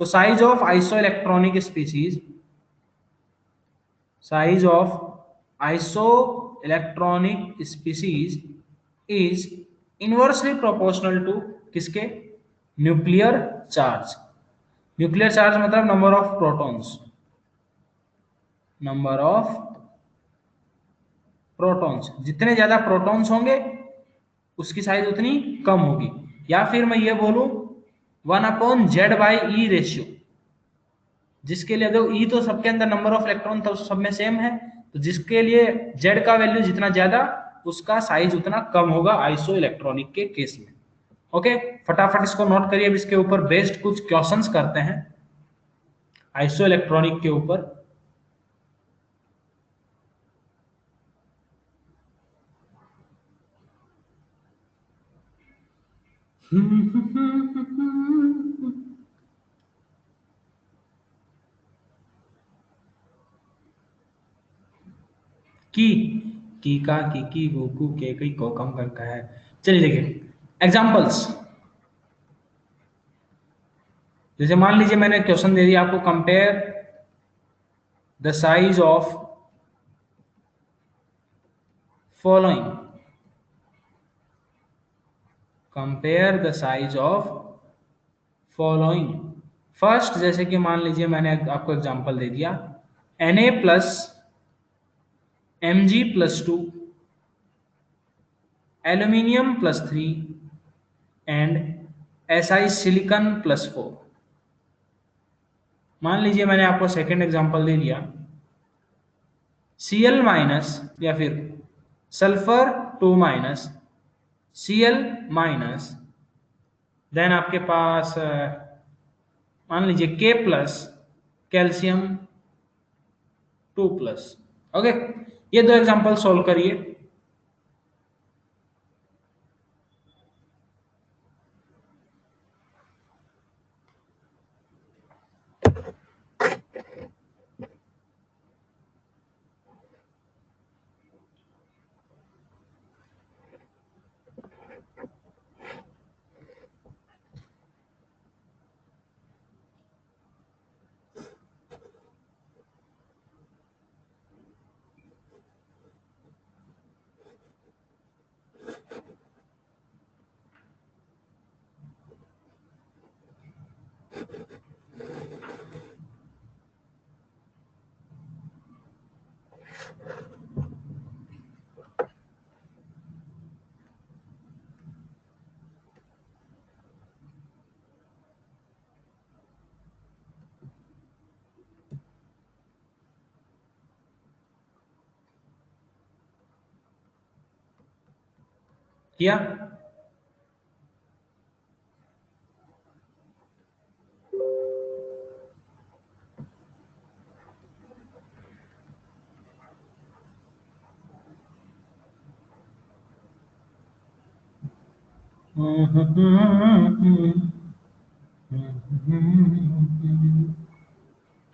तो size of isoelectronic species, size of isoelectronic species is inversely proportional to किसके? Nuclear charge. न्यूक्लियर चार्ज मतलब number of protons, number of protons. जितने ज्यादा प्रोटॉन्स होंगे उसकी साइज उतनी कम होगी। या फिर मैं ये बोलूं 1/z/e रेशियो, जिसके लिए देखो ई तो सबके अंदर नंबर ऑफ इलेक्ट्रॉन तो सब में सेम है, तो जिसके लिए z का वैल्यू जितना ज्यादा उसका साइज उतना कम होगा आइसो इलेक्ट्रॉनिक के केस में। ओके, फटाफट इसको नोट करिए। अब इसके ऊपर बेस्ड कुछ क्वेश्चंस करते हैं आइसो इलेक्ट्रॉनिक के ऊपर। की का की गोकू के कई को कम करता है। चलिए देखिए एग्जांपल्स। जैसे मान लीजिए मैंने क्वेश्चन दे दिया आपको, compare the size of following, compare the size of following. First जैसे कि मान लीजिए मैंने आपको एग्जांपल दे दिया Na plus Mg+2 aluminium +3 and Si silicon +4। मान लीजिए मैंने आपको सेकेंड एग्जांपल दे दिया Cl- या फिर सल्फर 2- Cl-, देन आपके पास मान लीजिए K+, कैल्शियम 2+। ओके, ये दो एग्जांपल सॉल्व करिए। किया?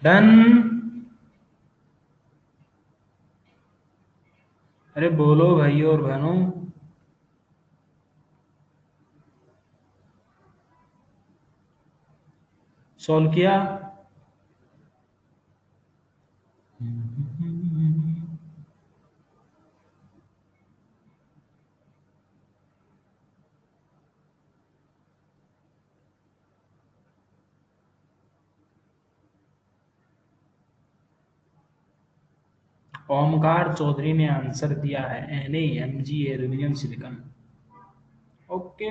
डन। अरे बोलो भाइयों और बहनों। सॉल्व किया? ओमकार चौधरी ने आंसर दिया है Na, Mg, aluminium, silicon. Okay,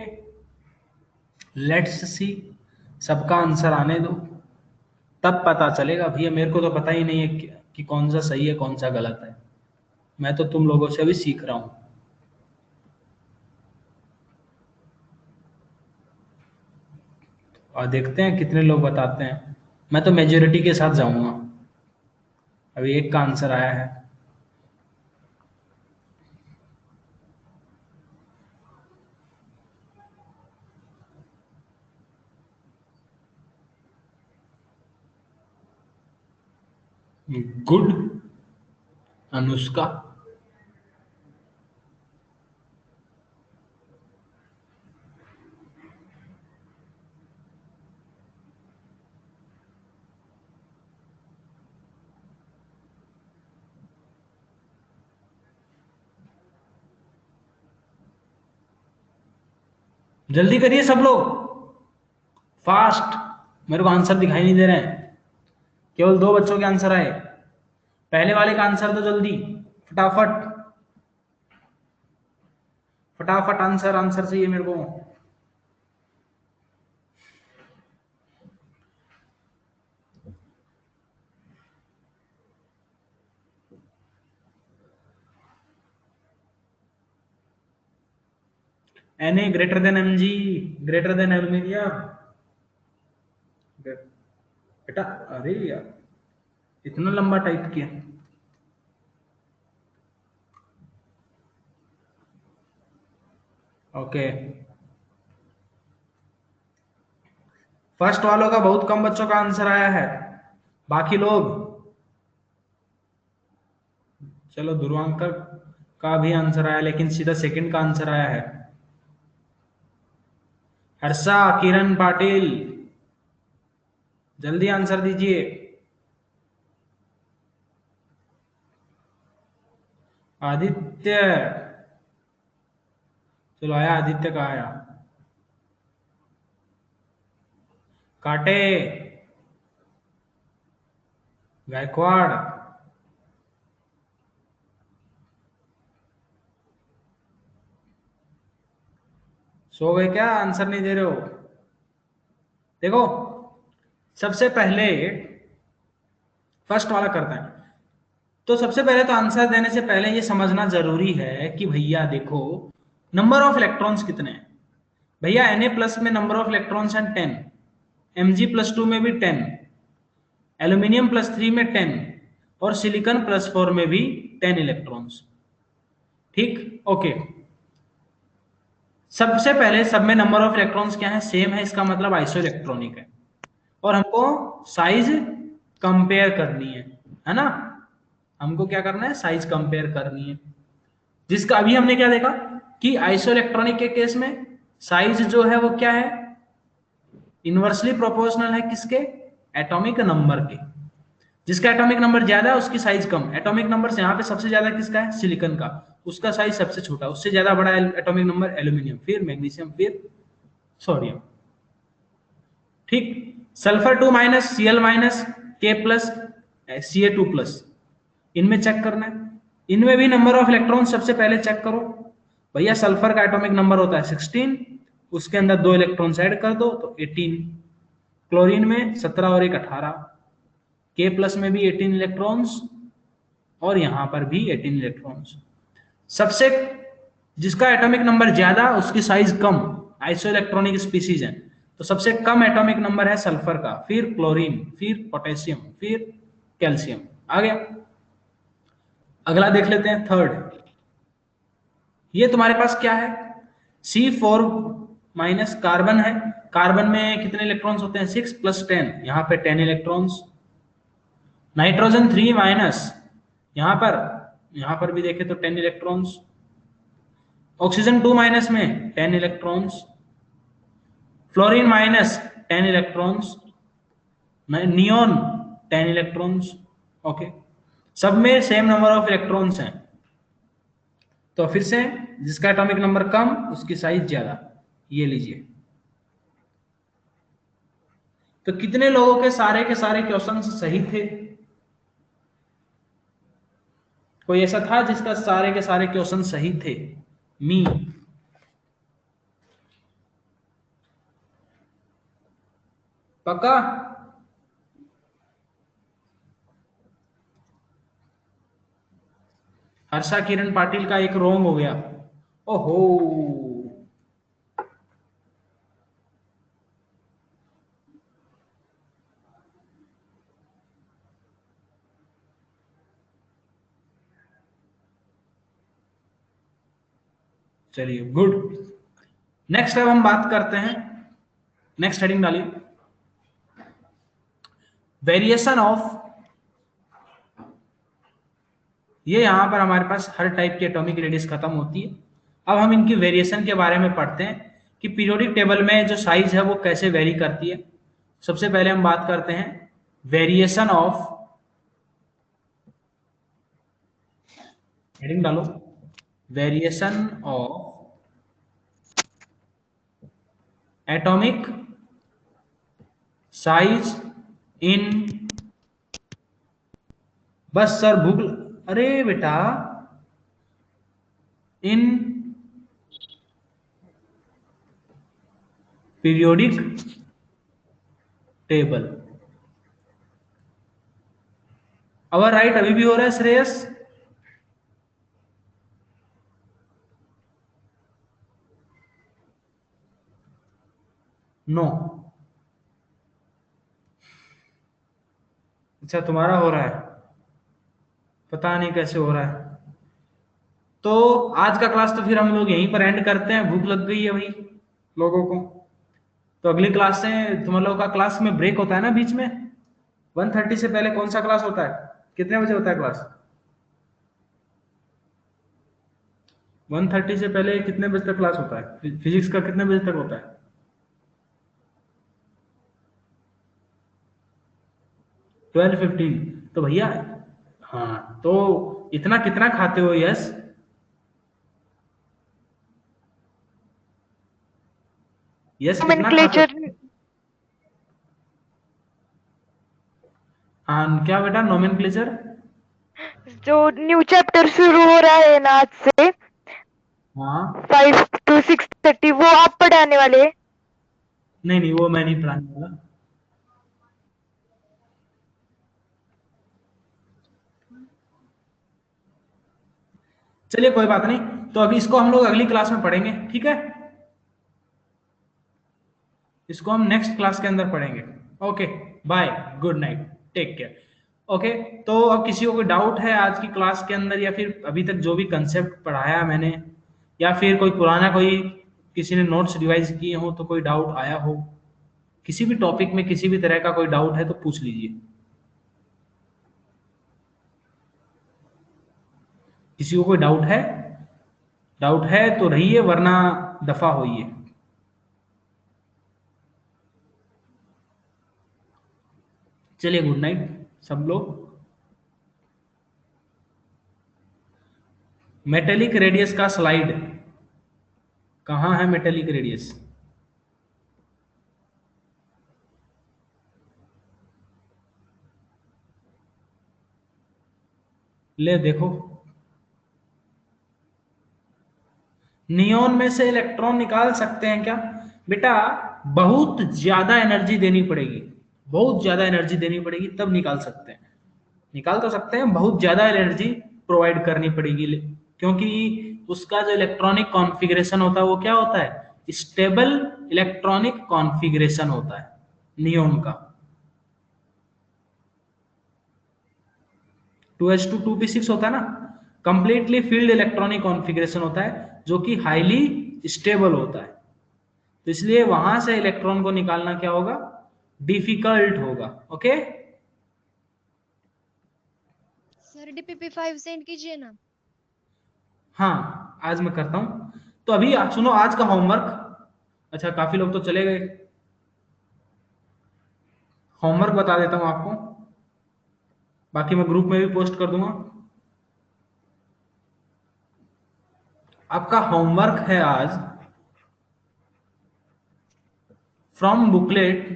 let's see, सबका आंसर आने दो तब पता चलेगा। भैया मेरे को तो पता ही नहीं है कि कौन सा सही है कौन सा गलत है। मैं तो तुम लोगों से भी सीख रहा हूं। और देखते हैं कितने लोग बताते हैं। मैं तो मेजोरिटी के साथ जाऊंगा। अभी एक का आंसर आया है। गुड अनुष्का। जल्दी करिए सब लोग, फास्ट। मेरे को आंसर दिखाई नहीं दे रहे हैं, केवल 2 बच्चों के आंसर आए। पहले वाले का आंसर तो जल्दी, फटाफट फटाफट आंसर, आंसर चाहिए मेरे को। Na greater than Mg greater than aluminium. बेटा अरे यार, इतना लंबा टाइप किया। ओके, फर्स्ट वालों का बहुत कम बच्चों का आंसर आया है, बाकी लोग। चलो ध्रुवांकर का भी आंसर आया, लेकिन सीधा सेकंड का आंसर आया है। हर्षा, किरण पाटिल, जल्दी आंसर दीजिए। आदित्य, चलो आया, आदित्य का आया। काटे, गायकवाड़, सो गए क्या? आंसर नहीं दे रहे हो? देखो, सबसे पहले फर्स्ट वाला करते हैं। तो सबसे पहले तो आंसर देने से पहले ये समझना जरूरी है कि भैया देखो, नंबर ऑफ इलेक्ट्रॉन्स कितने हैं। भैया Na+ में नंबर ऑफ इलेक्ट्रॉन्स हैं 10, Mg+2 में भी 10, एल्यूमिनियम +3 में 10, और सिलिकॉन +4 में भी 10 इलेक्ट्रॉन्स। ठीक, ओके। सबसे पहले सब में नंबर ऑफ इलेक्ट्रॉन्स क्या है? सेम है, इसका मतलब आइसो इलेक्ट्रॉनिक है। और हमको साइज कंपेयर करनी है ना? हमको क्या करना है? साइज कंपेयर करनी है। जिसका अभी हमने क्या देखा कि आइसो इलेक्ट्रॉनिक के केस में साइज जो है वो क्या है? इनवर्सली प्रोपोर्शनल है किसके? एटॉमिक नंबर के। जिसका एटॉमिक नंबर ज्यादा है उसकी साइज कम। एटॉमिक नंबर से यहाँ पे सबसे ज्यादा किसका है? सिलिकॉन का, उसका साइज सबसे छोटा। उससे ज्यादा बड़ा एटॉमिक नंबर एल्यूमिनियम, फिर मैग्नीशियम, फिर सोडियम। ठीक, sulphur 2 minus, Cl K+, Ca2+, इनमें चेक करना है। इनमें भी नंबर ऑफ इलेक्ट्रॉन सबसे पहले चेक करो। भैया सल्फर का एटॉमिक नंबर होता है 16, उसके अंदर 2 इलेक्ट्रॉन्स ऐड कर दो तो 18। क्लोरीन में 17 और 1 18, K+ में भी 18 इलेक्ट्रॉन्स, और यहां पर भी 18 इलेक्ट्रॉन्स। सबसे जिसका एटॉमिक नंबर ज्यादा उसकी साइज कम, आइसो इलेक्ट्रॉनिक स्पीसीज है, तो सबसे कम एटॉमिक नंबर है सल्फर का, फिर क्लोरीन, फिर पोटेशियम, फिर कैल्शियम। आ गया? अगला देख लेते हैं, थर्ड। ये तुम्हारे पास क्या है? C4- कार्बन है। कार्बन में कितने इलेक्ट्रॉन्स होते हैं? 6 + 10, यहाँ पे 10 इलेक्ट्रॉन्स। नाइट्रोजन 3-, यहाँ पर भी देखें तो 10 इलेक्ट्रॉन्स। ऑक्सीजन 2- में 10 electrons. Fluorine -10 electrons. Neon 10 electrons. Okay, सब में सेम नंबर ऑफ इलेक्ट्रॉन्स हैं। तो फिर से जिसका एटॉमिक नंबर कम उसकी साइज ज्यादा। ये लीजिए। तो कितने लोगों के सारे क्वेश्चन सही थे? कोई ऐसा था जिसका सारे के सारे क्वेश्चन सही थे? मी, पक्का? हर्षा किरण पाटिल का एक रॉन्ग हो गया। ओहो, चलिए गुड। नेक्स्ट अब हम बात करते हैं, नेक्स्ट हेडिंग डालिए, वेरिएशन ऑफ। ये यहां पर हमारे पास हर टाइप की एटॉमिक रेडियस खत्म होती है। अब हम इनकी वेरिएशन के बारे में पढ़ते हैं कि पीरियोडिक टेबल में जो साइज है वो कैसे वेरी करती है। सबसे पहले हम बात करते हैं वेरिएशन ऑफ, हेडिंग डालो, variation of atomic size in, बस सर भूख, अरे बेटा, in periodic table. Our right अभी भी हो रहा है श्रेयस? नो, अच्छा तुम्हारा हो रहा है, पता नहीं कैसे हो रहा है। तो आज का क्लास तो फिर हम लोग यहीं पर एंड करते हैं, भूख लग गई है भाई लोगों को। तो अगली क्लास से, तुम लोगों का क्लास में ब्रेक होता है ना बीच में, 1:30 से पहले कौन सा क्लास होता है, कितने बजे होता है क्लास? 1:30 से पहले कितने बजे तक क्लास होता है? फिजिक्स का कितने बजे तक होता है? 12:15। तो भैया, हाँ, तो इतना कितना खाते हो? यस, यस कितना खाते हो? हाँ क्या बेटा, नोमेनक्लेचर? जो न्यू चैप्टर शुरू हो रहा है ना आज से, हाँ 5 to 6:30, वो आप पढ़ाने वाले? नहीं नहीं, वो मैं नहीं पढ़ाने वाला। चलिए कोई बात नहीं, तो अभी इसको हम लोग अगली क्लास में पढ़ेंगे, ठीक है? इसको हम नेक्स्ट क्लास के अंदर पढ़ेंगे। Okay bye, good night, take care. Okay, तो अब किसी को कोई डाउट है आज की क्लास के अंदर, या फिर अभी तक जो भी कंसेप्ट पढ़ाया मैंने, या फिर कोई पुराना, कोई किसी ने नोट्स रिवाइज किए हो तो कोई डाउट आया हो, किसी भी टॉपिक में किसी भी तरह का कोई डाउट है तो पूछ लीजिए। किसी को कोई डाउट है? डाउट है तो रहिए, वरना दफा होइए। चलिए गुड नाइट सब लोग। मेटेलिक रेडियस का स्लाइड कहाँ है? मेटेलिक रेडियस ले देखो। नियोन में से इलेक्ट्रॉन निकाल सकते हैं क्या? बेटा बहुत ज्यादा एनर्जी देनी पड़ेगी, बहुत ज्यादा एनर्जी देनी पड़ेगी तब निकाल सकते हैं। निकाल तो सकते हैं, बहुत ज्यादा एनर्जी प्रोवाइड करनी पड़ेगी, क्योंकि उसका जो इलेक्ट्रॉनिक कॉन्फ़िगरेशन होता है वो क्या होता है? स्टेबल इलेक्ट्रॉनिक कॉन्फ़िगरेशन होता है नियोन का। 2s2 2p6 होता है ना, कंप्लीटली फील्ड इलेक्ट्रॉनिक कॉन्फ़िगरेशन होता है जो कि हाईली स्टेबल होता है। तो इसलिए वहां से इलेक्ट्रॉन को निकालना क्या होगा? डिफिकल्ट होगा। ओके सर DPP5 सेंड कीजिए ना। हाँ आज मैं करता हूं। तो अभी आप सुनो आज का होमवर्क। अच्छा काफी लोग तो चले गए, होमवर्क बता देता हूं आपको, बाकी मैं ग्रुप में भी पोस्ट कर दूंगा। आपका होमवर्क है आज, फ्रॉम बुकलेट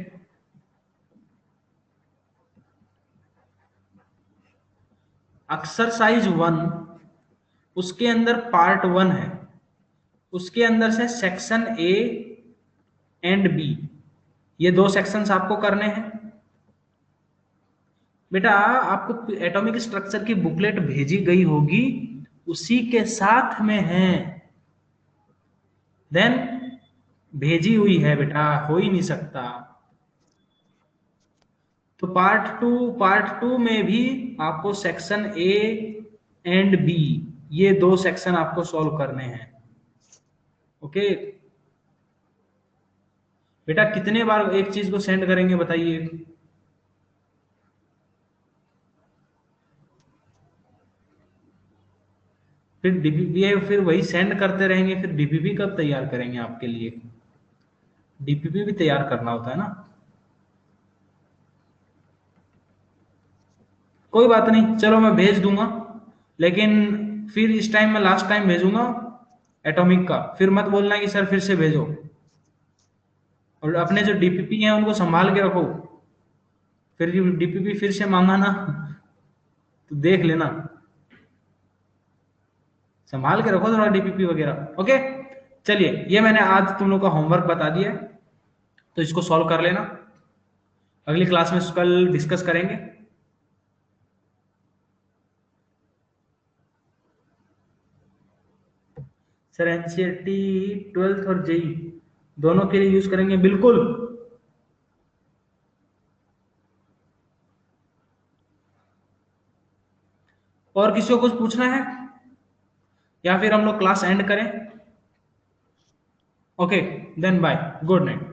एक्सरसाइज 1, उसके अंदर पार्ट 1 है, उसके अंदर से सेक्शन ए एंड बी, ये दो सेक्शंस आपको करने हैं। बेटा आपको एटॉमिक स्ट्रक्चर की बुकलेट भेजी गई होगी, उसी के साथ में है, देन भेजी हुई है बेटा, हो ही नहीं सकता। तो पार्ट टू में भी आपको सेक्शन ए एंड बी, ये दो सेक्शन आपको सॉल्व करने हैं। ओके बेटा, कितने बार एक चीज को सेंड करेंगे बताइए? फिर डीपीपी फिर वही सेंड करते रहेंगे, फिर डीपीपी कब तैयार करेंगे आपके लिए? डीपीपी भी तैयार करना होता है ना। कोई बात नहीं, चलो मैं भेज दूंगा, लेकिन फिर इस टाइम मैं लास्ट टाइम भेजूंगा एटॉमिक का, फिर मत बोलना कि सर फिर से भेजो। और अपने जो डीपीपी हैं उनको संभाल के रखो, फिर डीपीपी फिर से मांगा ना तो देख लेना, संभाल के रखो थोड़ा डीपीपी वगैरह। ओके चलिए, ये मैंने आज तुम लोग का होमवर्क बता दिया है, तो इसको सॉल्व कर लेना, अगली क्लास में कल डिस्कस करेंगे। सर एनसीईआरटी 12th और जेई दोनों के लिए यूज करेंगे, बिल्कुल। और किसी को कुछ पूछना है या फिर हम लोग क्लास एंड करें? Okay then bye, good night.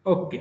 Okay